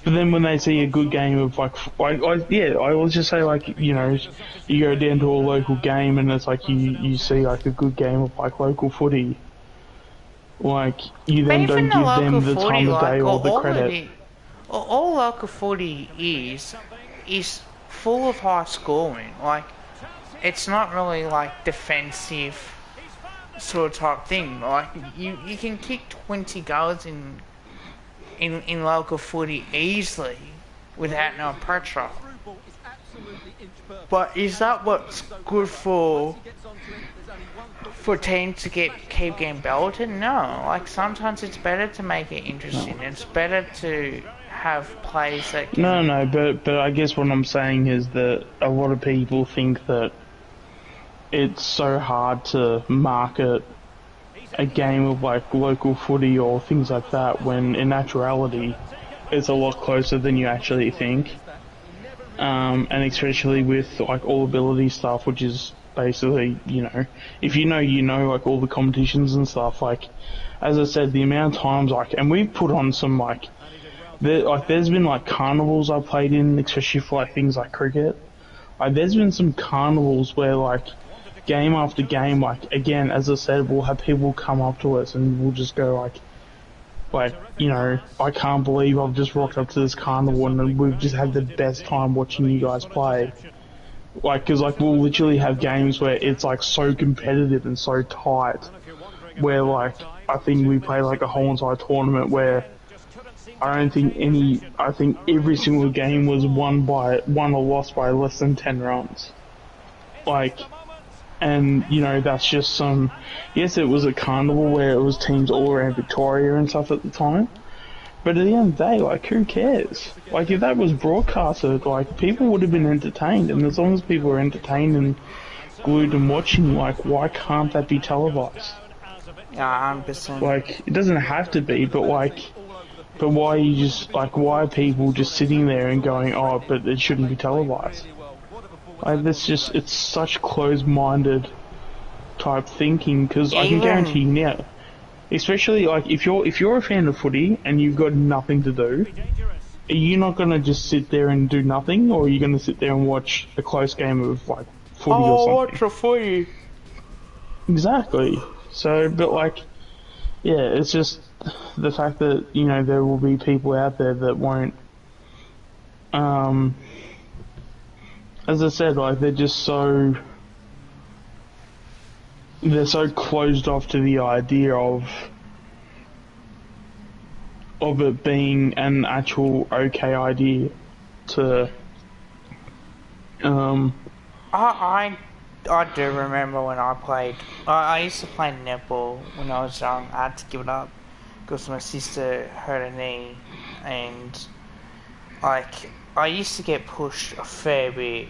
But then when they see a good game of, I will just say, like, you know, you go down to a local game and it's like you see, like, a good game of, like, local footy. Like, you then don't give them the time of day or the credit. All local footy is full of high scoring. Like, it's not really, like, defensive sort of type thing. Like, you can kick 20 goals in local footy easily without no pressure. But is that what's good for for teams to keep getting belted. No, like sometimes it's better to make it interesting. No. It's better to have plays that can. No, but I guess what I'm saying is that a lot of people think that it's so hard to market a game of like local footy or things like that when in actuality it's a lot closer than you actually think. And especially with like all ability stuff, which is basically, you know, if you know like all the competitions and stuff, like as I said, the amount of times like, and we've put on some like, there's been like carnivals I played in, especially for like things like cricket. Like there's been some carnivals where like game after game, like again, as I said, we'll have people come up to us and we'll just go like, you know, I can't believe I've just rocked up to this carnival and we've just had the best time watching you guys play. Like, cause like we'll literally have games where it's like so competitive and so tight, where like, I think we played like a whole entire tournament where I think every single game was won or lost by less than 10 runs. Like, and, you know, that's just yes, it was a carnival where it was teams all around Victoria and stuff at the time, but at the end of the day, like, who cares? Like, if that was broadcasted, like, people would have been entertained, and as long as people are entertained and glued and watching, like, why can't that be televised? Yeah, 100%. Like, it doesn't have to be, but why are you just, like, why are people just sitting there and going, oh, but it shouldn't be televised? Like, it's such closed-minded type thinking, because I can guarantee you now, especially, like, if you're a fan of footy and you've got nothing to do, are you not going to just sit there and do nothing, or are you going to sit there and watch a close game of, like, footy or something? Watch a footy. Exactly. So, but, like, yeah, it's just the fact that, you know, there will be people out there that won't, as I said, like, they're so closed off to the idea of it being an actual okay idea to, I do remember when I played. I used to play netball when I was young. I had to give it up because my sister hurt her knee, and like I used to get pushed a fair bit.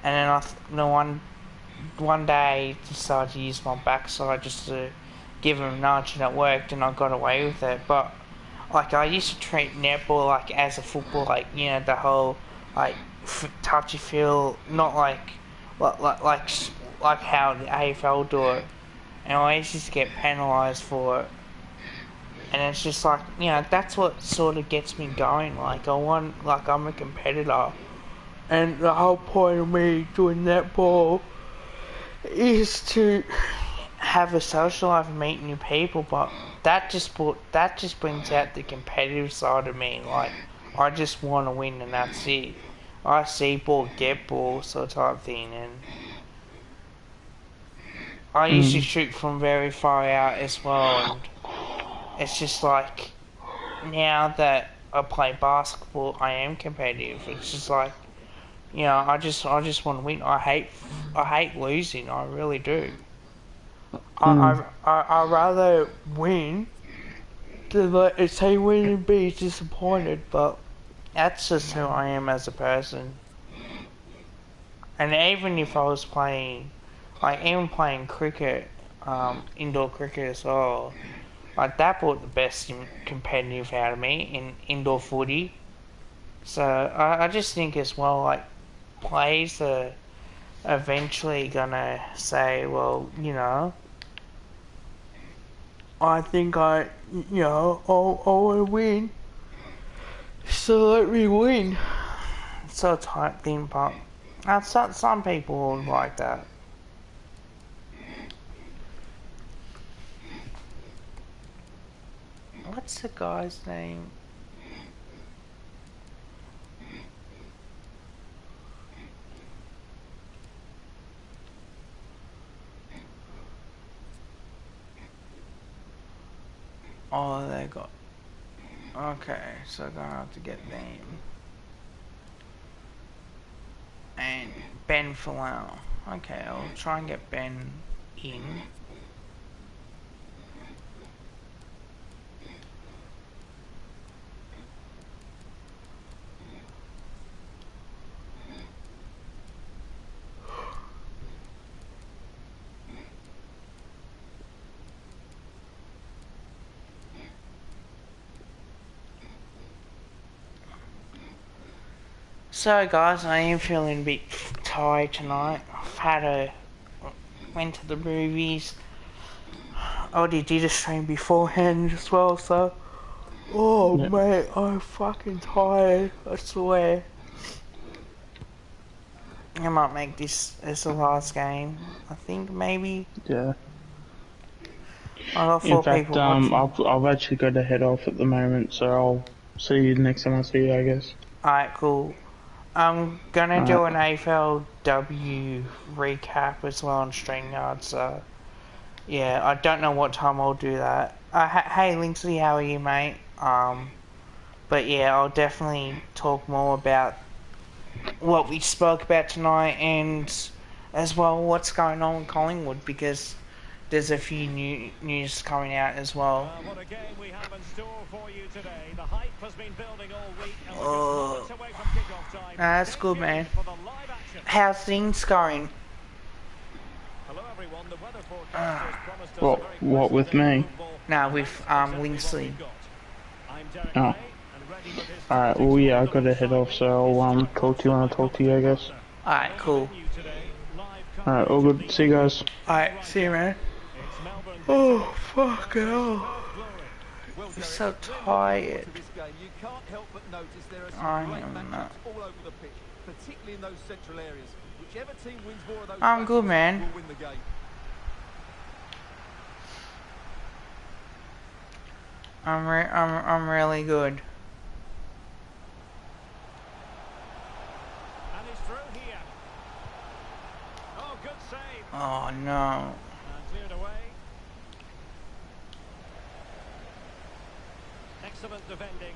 And then one day I decided to use my backside just to give him a nudge, and it worked, and I got away with it. But like I used to treat netball like as a football, like, you know, the whole like touchy feel, not like how the AFL do it, and I always used to get penalised for it. And it's just like, you know, that's what sort of gets me going. Like I'm a competitor, and the whole point of me doing netball is to have a social life and meet new people. But that just brings out the competitive side of me. Like, I just want to win, and that's it. I see ball, get ball, sort of type thing, and I used to shoot from very far out as well, and it's just like, now that I play basketball, I am competitive. It's just like, you know, I just want to win. I hate losing. I really do. I rather win than let a team win and be disappointed. But that's just who I am as a person. And even if I was playing, like even playing cricket, indoor cricket as well, like that brought the best competitive out of me in indoor footy. So I just think as well, like, players are eventually gonna say, well, you know, I think I want to win, so let me win. So type thing, but some people would like that. What's the guy's name? Oh, they got... Okay, so I'm gonna have to get them. And Ben Folau. Okay, I'll try and get Ben in. So guys, I am feeling a bit tired tonight. Went to the movies. I already did a stream beforehand as well, so oh Yeah. mate, I'm fucking tired, I swear. I might make this as the last game. I think maybe. Yeah. I got In 4 fact, people watching. I've actually got to head off at the moment, so I'll see you next time I see you, I guess. Alright, cool. I'm gonna do an Alright. AFLW recap as well on StreamYard, so yeah, I don't know what time I'll do that. Hey Linksy, how are you, mate? But yeah, I'll definitely talk more about what we spoke about tonight and as well what's going on in Collingwood, because there's a few news coming out as well. What a game we have in store for you today. The hype has been building all week, and we're just moments away from kickoff time. That's good, man. For the live action. How's things going? Hello everyone. The weather forecasters promised us What- a very what with pleasant day me? of football. No, with That's exactly Linksy. what we've got. I'm Derek Oh. Ray, and ready with his Alright, tactics well yeah, on I've the got to head off, so I'll talk to you when I talk to you, I guess. Alright, cool. Alright, all good. See you guys. Alright, see you, man. It's Melbourne. Oh, fuck hell. Well, I'm Derek, so when you tired. watch this game, you can't help but notice there are I some great am matchups not. all over the pitch, particularly in those central areas. Whichever team wins more of those I'm good, battles man. will win the game. I'm really good. And he's through here. Oh, good save. Oh no. And cleared away. Excellent defending.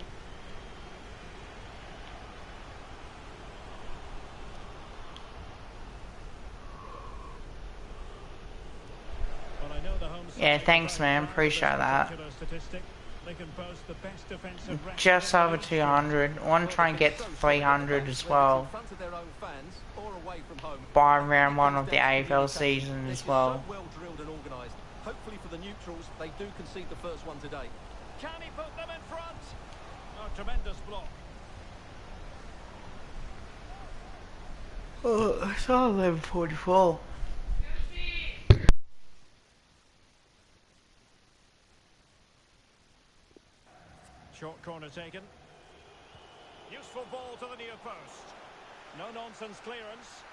Well, I know the home Yeah, side thanks, are very man. proud of Appreciate this that. particular statistic. They can boast the best defensive record Just in the over history. 200. I want to try and get 300 as well In front of their own fans or away from home. by round 1 of the AFL season as well. So well drilled and organised. Hopefully for the neutrals, they do concede the first one today. Can he put them in front? Oh, tremendous block. Oh, it's all 11:44. Short corner taken. Useful ball to the near post. No nonsense clearance.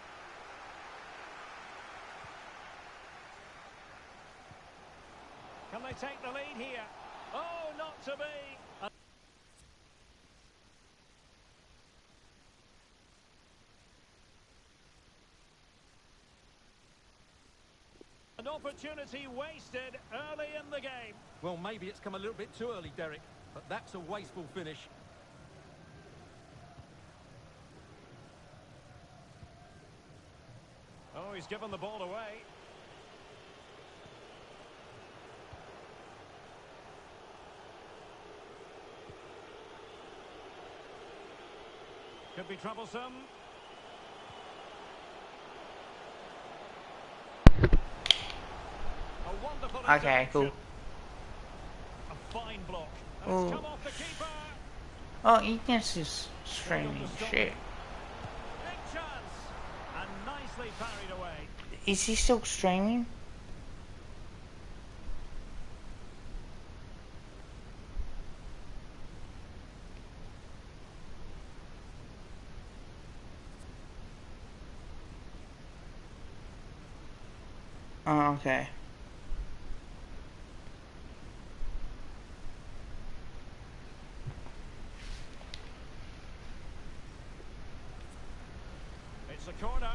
Can they take the lead here? Oh, not to be. An opportunity wasted early in the game. Well, maybe it's come a little bit too early, Derek, but that's a wasteful finish. Oh, he's given the ball away. Could be troublesome. A wonderful Okay, cool. intervention. A fine block. And Oh. it's come off the keeper. Oh, Ignis is streaming shit. Big chance. And nicely parried away. Is he still streaming? Oh, okay. It's a corner.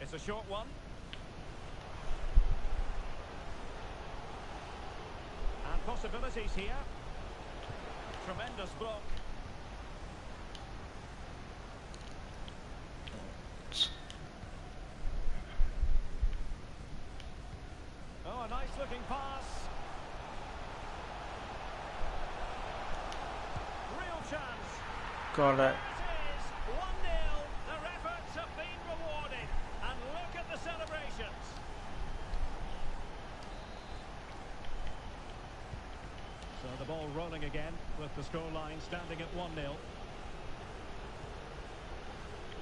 It's a short one. And possibilities here. Tremendous block. looking pass. Real chance. Got it. There it is. 1-0. Their efforts have been rewarded. And look at the celebrations. So the ball rolling again with the scoreline standing at 1-0.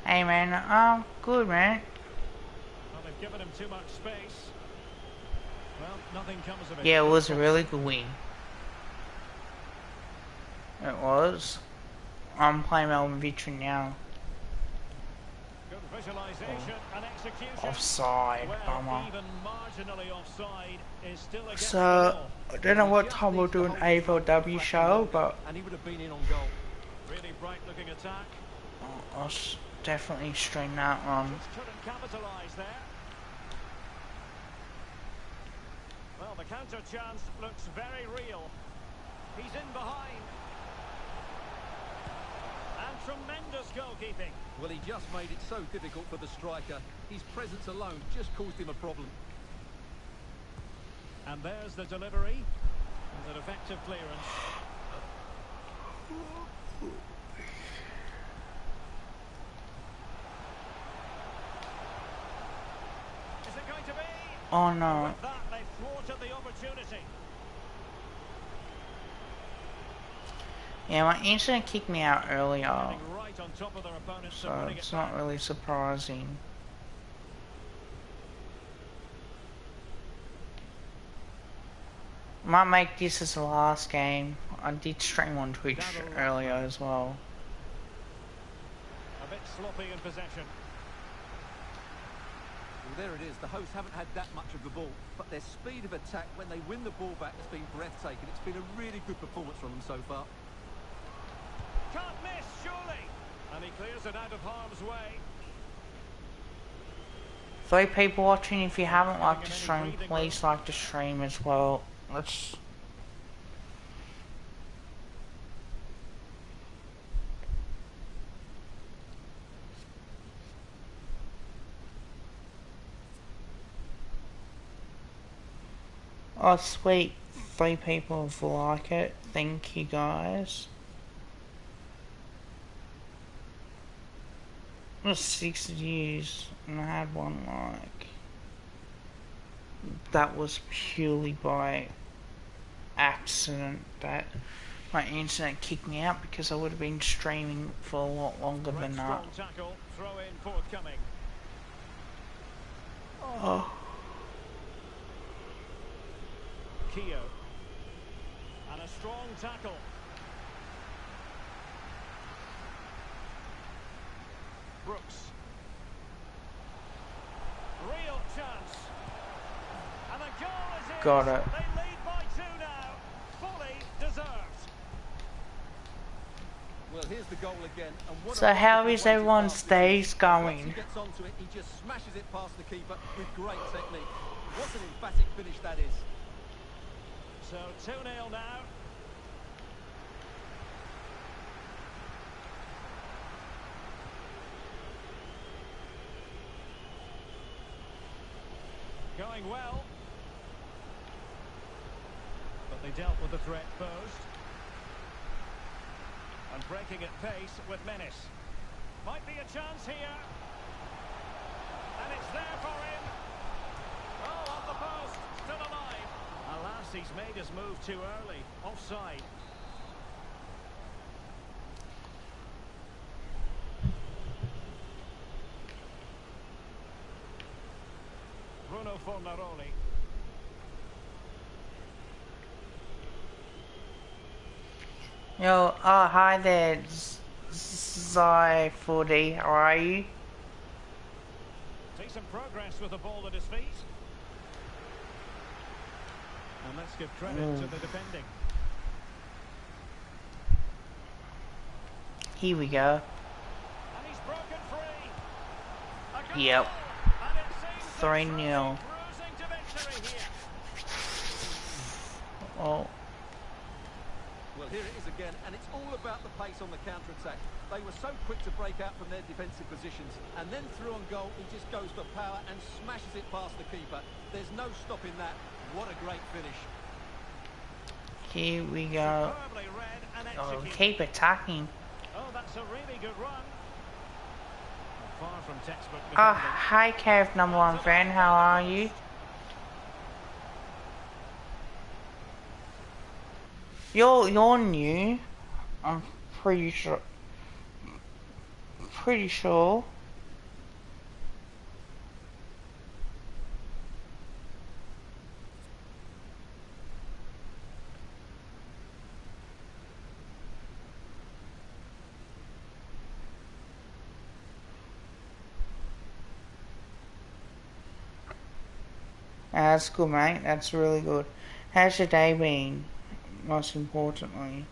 Hey man, good man. Well, they've given him too much space. Well, nothing comes of it. Yeah, it was a really good win. It was. I'm playing Melbourne Victory now. Good visualization and execution. Offside, Well, bummer. even marginally offside is still against the So, law. I don't know what time we'll do an AFLW show, but And he would have been in on goal. Really bright looking attack. I'll definitely stream that one. Just couldn't capitalise there. Well, the counter chance looks very real. He's in behind. And tremendous goalkeeping. Well, he just made it so difficult for the striker. His presence alone just caused him a problem. And there's the delivery. With an effective clearance. Is it going to be? Oh no. With that, they've thwarted the opportunity. Yeah, my internet kicked me out earlier, Getting right on top of their opponents and so winning it's it not back. really surprising. Might make this as the last game. I did stream on Twitch earlier as well. A bit sloppy in possession. Well, there it is. The hosts haven't had that much of the ball, but their speed of attack when they win the ball back has been breathtaking. It's been a really good performance from them so far. Can't miss, surely. And he clears it out of harm's way. 3 people watching. If you haven't liked the stream, please like the stream as well. Let's. Oh sweet, 3 people have liked it. Thank you guys. It was 6 views and I had 1 like. That was purely by accident that my internet kicked me out, because I would have been streaming for a lot longer Great than that. strong tackle, throw in forthcoming. Oh. Keogh. And a strong tackle. Brooks. Real chance. And the goal is in. Got it. They lead by 2 now. Fully deserved. Well, here's the goal again. And what So a how wonderful is way to everyone's pass this days is. going? Once he gets onto it, he just smashes it past the keeper with great technique. What an emphatic finish that is. So 2-0 now. Going well. But they dealt with the threat posed. And breaking at pace with menace. Might be a chance here. And it's there for him. Oh, on the post. Still alive. Alas, he's made his move too early. Offside. Bruno Fornaroli. Yo, oh hi there, Zy40, how are you? Decent progress with the ball at his feet. And let's give credit to the defending. Here we go. And he's broken free. A goal. Yep. And it seems 3-0. cruising to victory here. Oh, Well, here it is again, and it's all about the pace on the counter-attack. They were so quick to break out from their defensive positions, and then through on goal, he just goes for power and smashes it past the keeper. There's no stopping that. What a great finish. Here we go. Superbly read and Oh, executed. keep attacking. Oh, that's a really good run. Far from textbook Oh, defending. hi Kev, number one fan. How are you? You're new. I'm pretty sure. Pretty sure. That's good, mate. That's really good. How's your day been? Most importantly.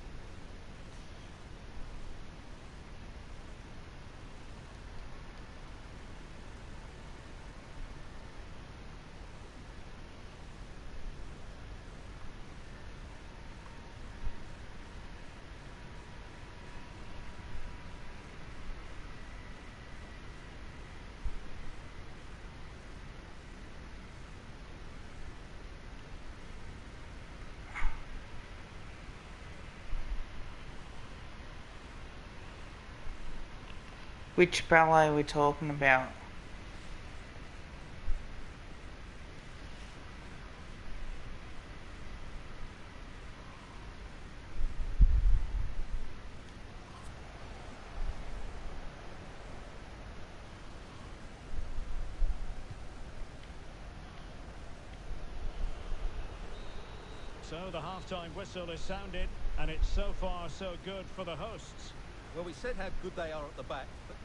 Which ballet are we talking about? So the half-time whistle is sounded, and it's so far so good for the hosts. Well, we said how good they are at the back, but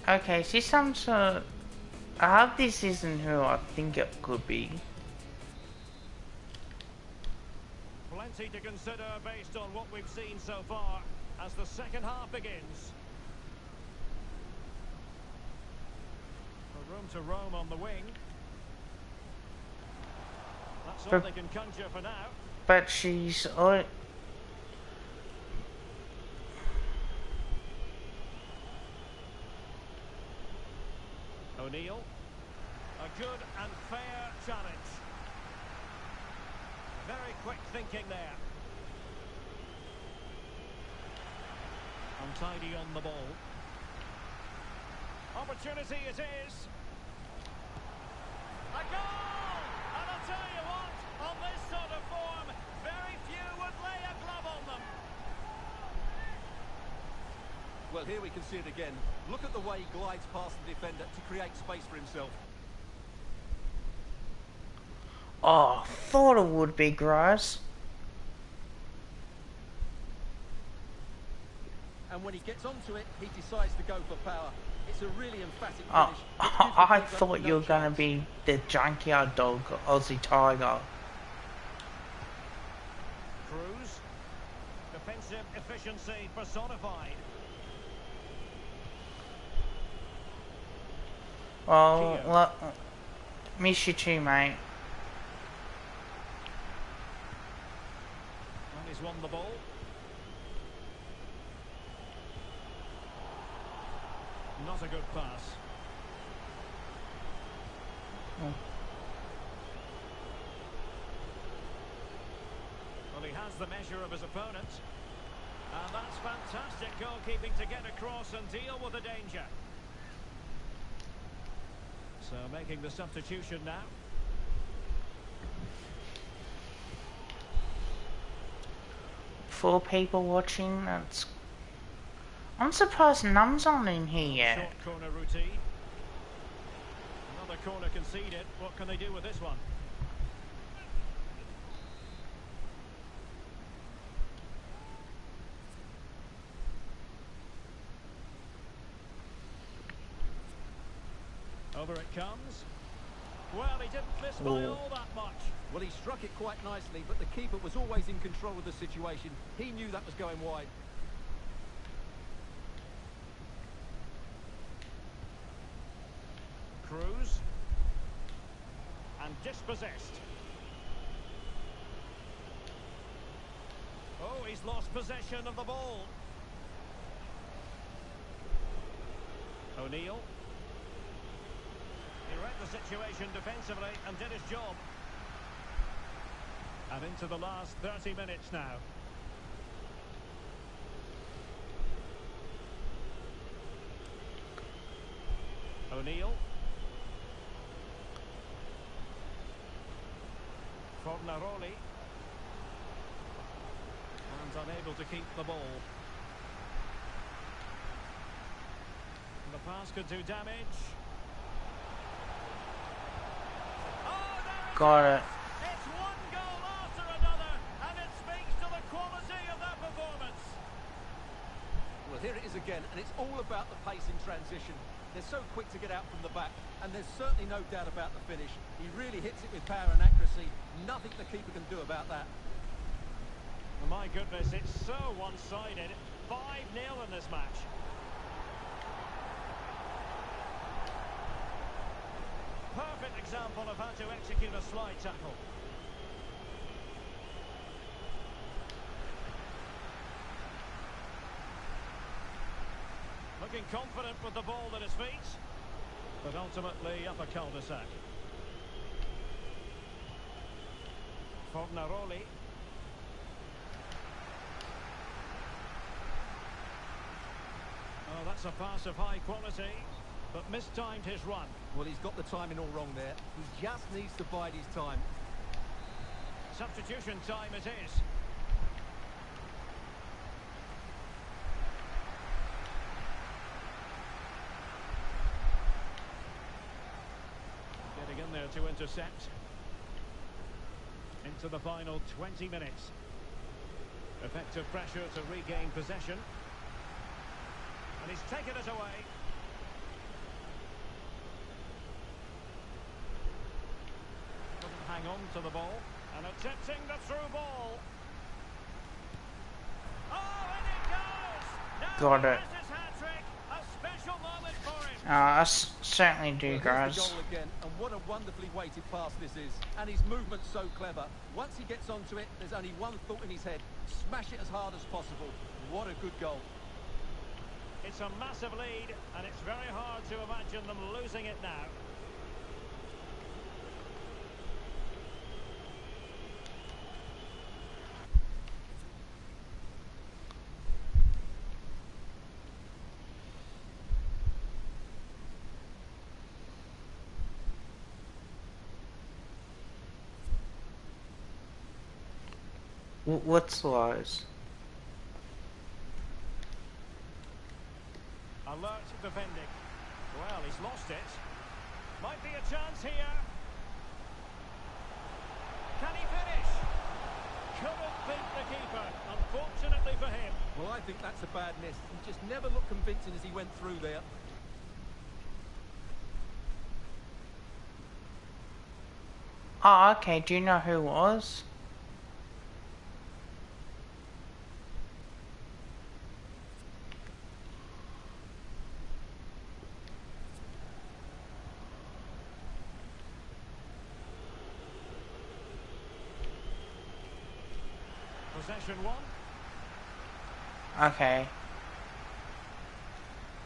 Okay, see some sort of... I hope this isn't who I think it could be. Plenty to consider based on what we've seen so far as the second half begins. A room to roam on the wing. That's all But- they can conjure for now. But she's... O'Neill. A good and fair challenge. Very quick thinking there. Untidy on the ball. Opportunity it is. A goal! And I'll tell you what, on this sort of form, very few would lay a glove on them. well, here we can see it again. Look at the way he glides past the defender to create space for himself. Oh, thought it would be gross. And when he gets onto it, he decides to go for power. It's a really emphatic Oh, finish. It gives the I keeper thought no you were gonna chance. be the junkyard dog, Aussie Tiger. Cruz. Defensive efficiency personified. Well, Kia. look, miss you too, mate. And he's won the ball. Not a good pass. Well, he has the measure of his opponent. And that's fantastic goalkeeping to get across and deal with the danger. So making the substitution now. For people watching, that's... I'm surprised Num's on in here yet. Short corner routine. Another corner conceded. What can they do with this one? Over it comes. Well, he didn't miss by all that much. Well, he struck it quite nicely, but the keeper was always in control of the situation. He knew that was going wide. Cruz. And dispossessed. Oh, he's lost possession of the ball. O'Neill. He the situation defensively and did his job. And into the last 30 minutes now. O'Neill. Fornaroli. And unable to keep the ball. The pass could do damage. Oh, there Got it. it's one goal after another, and it speaks to the quality of that performance. Well, here it is again, and it's all about the pace in transition. They're so quick to get out from the back, and there's certainly no doubt about the finish. He really hits it with power and accuracy. Nothing the keeper can do about that. Oh, my goodness, it's so one-sided. 5-0 in this match. Perfect example of how to execute a slide tackle. Looking confident with the ball at his feet, but ultimately up a cul-de-sac. Fornaroli. Oh, that's a pass of high quality, but mistimed his run. Well, he's got the timing all wrong there. He just needs to bide his time. Substitution time it is. Getting in there to intercept. Into the final 20 minutes. Effective pressure to regain possession. And he's taken it away. Couldn't hang on to the ball. And attempting the through ball. Oh, and it goes! Now Got it. he has his hat-trick. A special moment for him. I certainly do, Well, here's guys. the goal again, and what a wonderfully weighted pass this is. And his movement's so clever. Once he gets onto it, there's only one thought in his head. Smash it as hard as possible. What a good goal. It's a massive lead, and it's very hard to imagine them losing it now. What's lies? Alert defending. Well, he's lost it. Might be a chance here. Can he finish? Couldn't beat the keeper, unfortunately for him. Well, I think that's a bad miss. He just never looked convincing as he went through there. Oh, okay. Do you know who it was? Possession one. Okay.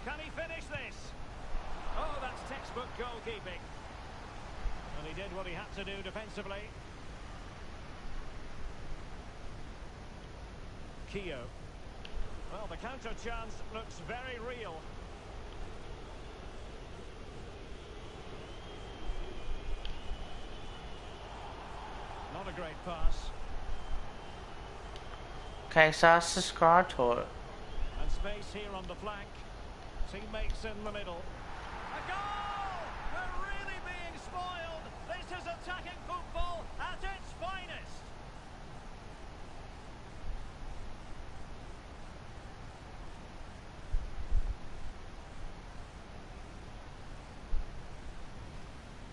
Can he finish this? Oh, that's textbook goalkeeping. And he did what he had to do defensively. Keogh. Well, the counter chance looks very real. Not a great pass. Okay, so I subscribe to it. And space here on the flank. Teammates in the middle. A goal! We're really being spoiled. This is attacking football at its finest.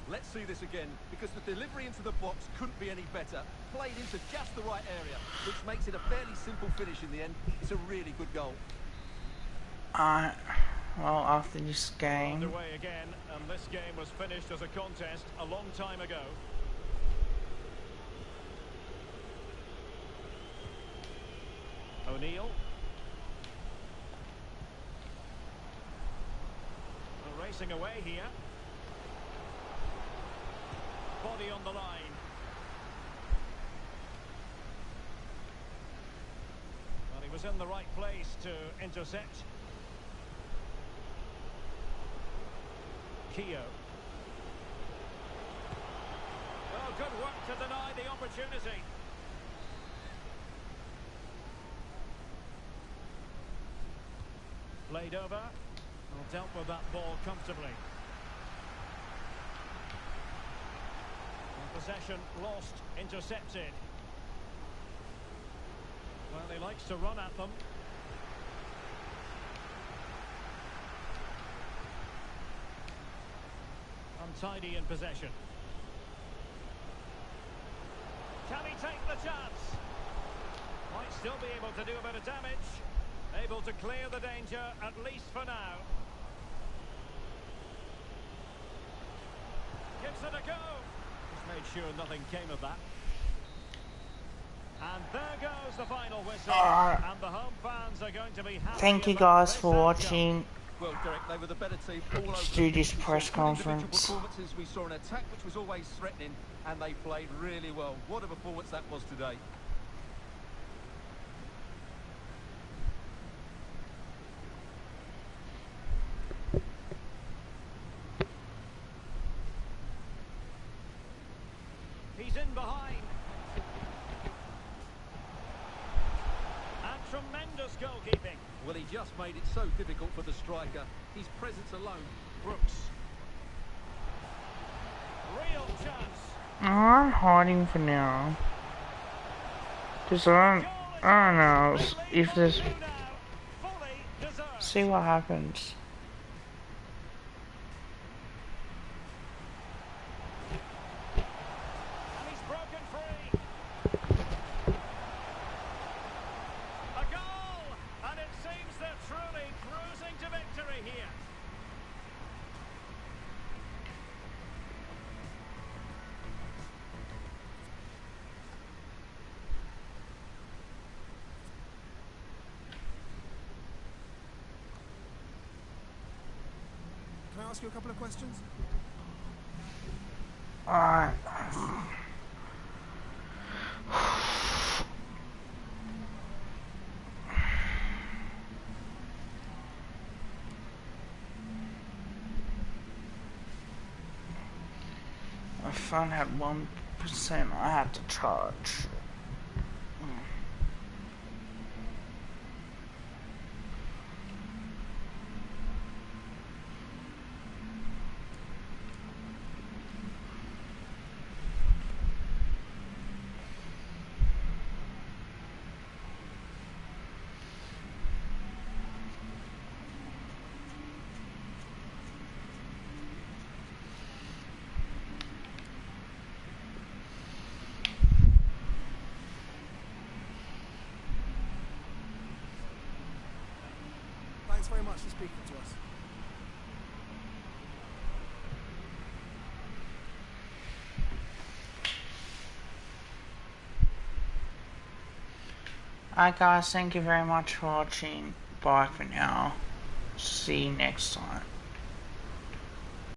Let's see this again, because the delivery into the box couldn't be any better. Played into just the right area, which makes it a fairly simple finish in the end. It's a really good goal. Well, after this game, Underway again, and this game was finished as a contest a long time ago. O'Neill. Racing away here. body on the line. Well, he was in the right place to intercept. Keogh. Well, good work to deny the opportunity. Played over. Well, dealt with that ball comfortably. And possession lost, intercepted. Well, he likes to run at them. Untidy in possession. Can he take the chance? Might still be able to do a bit of damage. Able to clear the danger, at least for now. Gives it a go. Just made sure nothing came of that. And there goes the final whistle. And the home fans are going to be happy. Thank you guys for watching. Well, Derek, they were the better team all over. Do this press conference. Performances. We saw an attack which was always threatening, and they played really well. What a performance that was today. He's in behind. And tremendous goalkeeping. Well, he just made it so difficult for the striker. His presence alone. Brooks. Real chance. I'm hiding for now. Because I don't know if there's... See what happens. And he's broken free. A goal! And it seems they're truly cruising to victory here. Can I ask you a couple of questions? Alright. My phone had 1%. I had to charge. Thanks very much for speaking to us. Alright guys, thank you very much for watching. Bye for now. See you next time.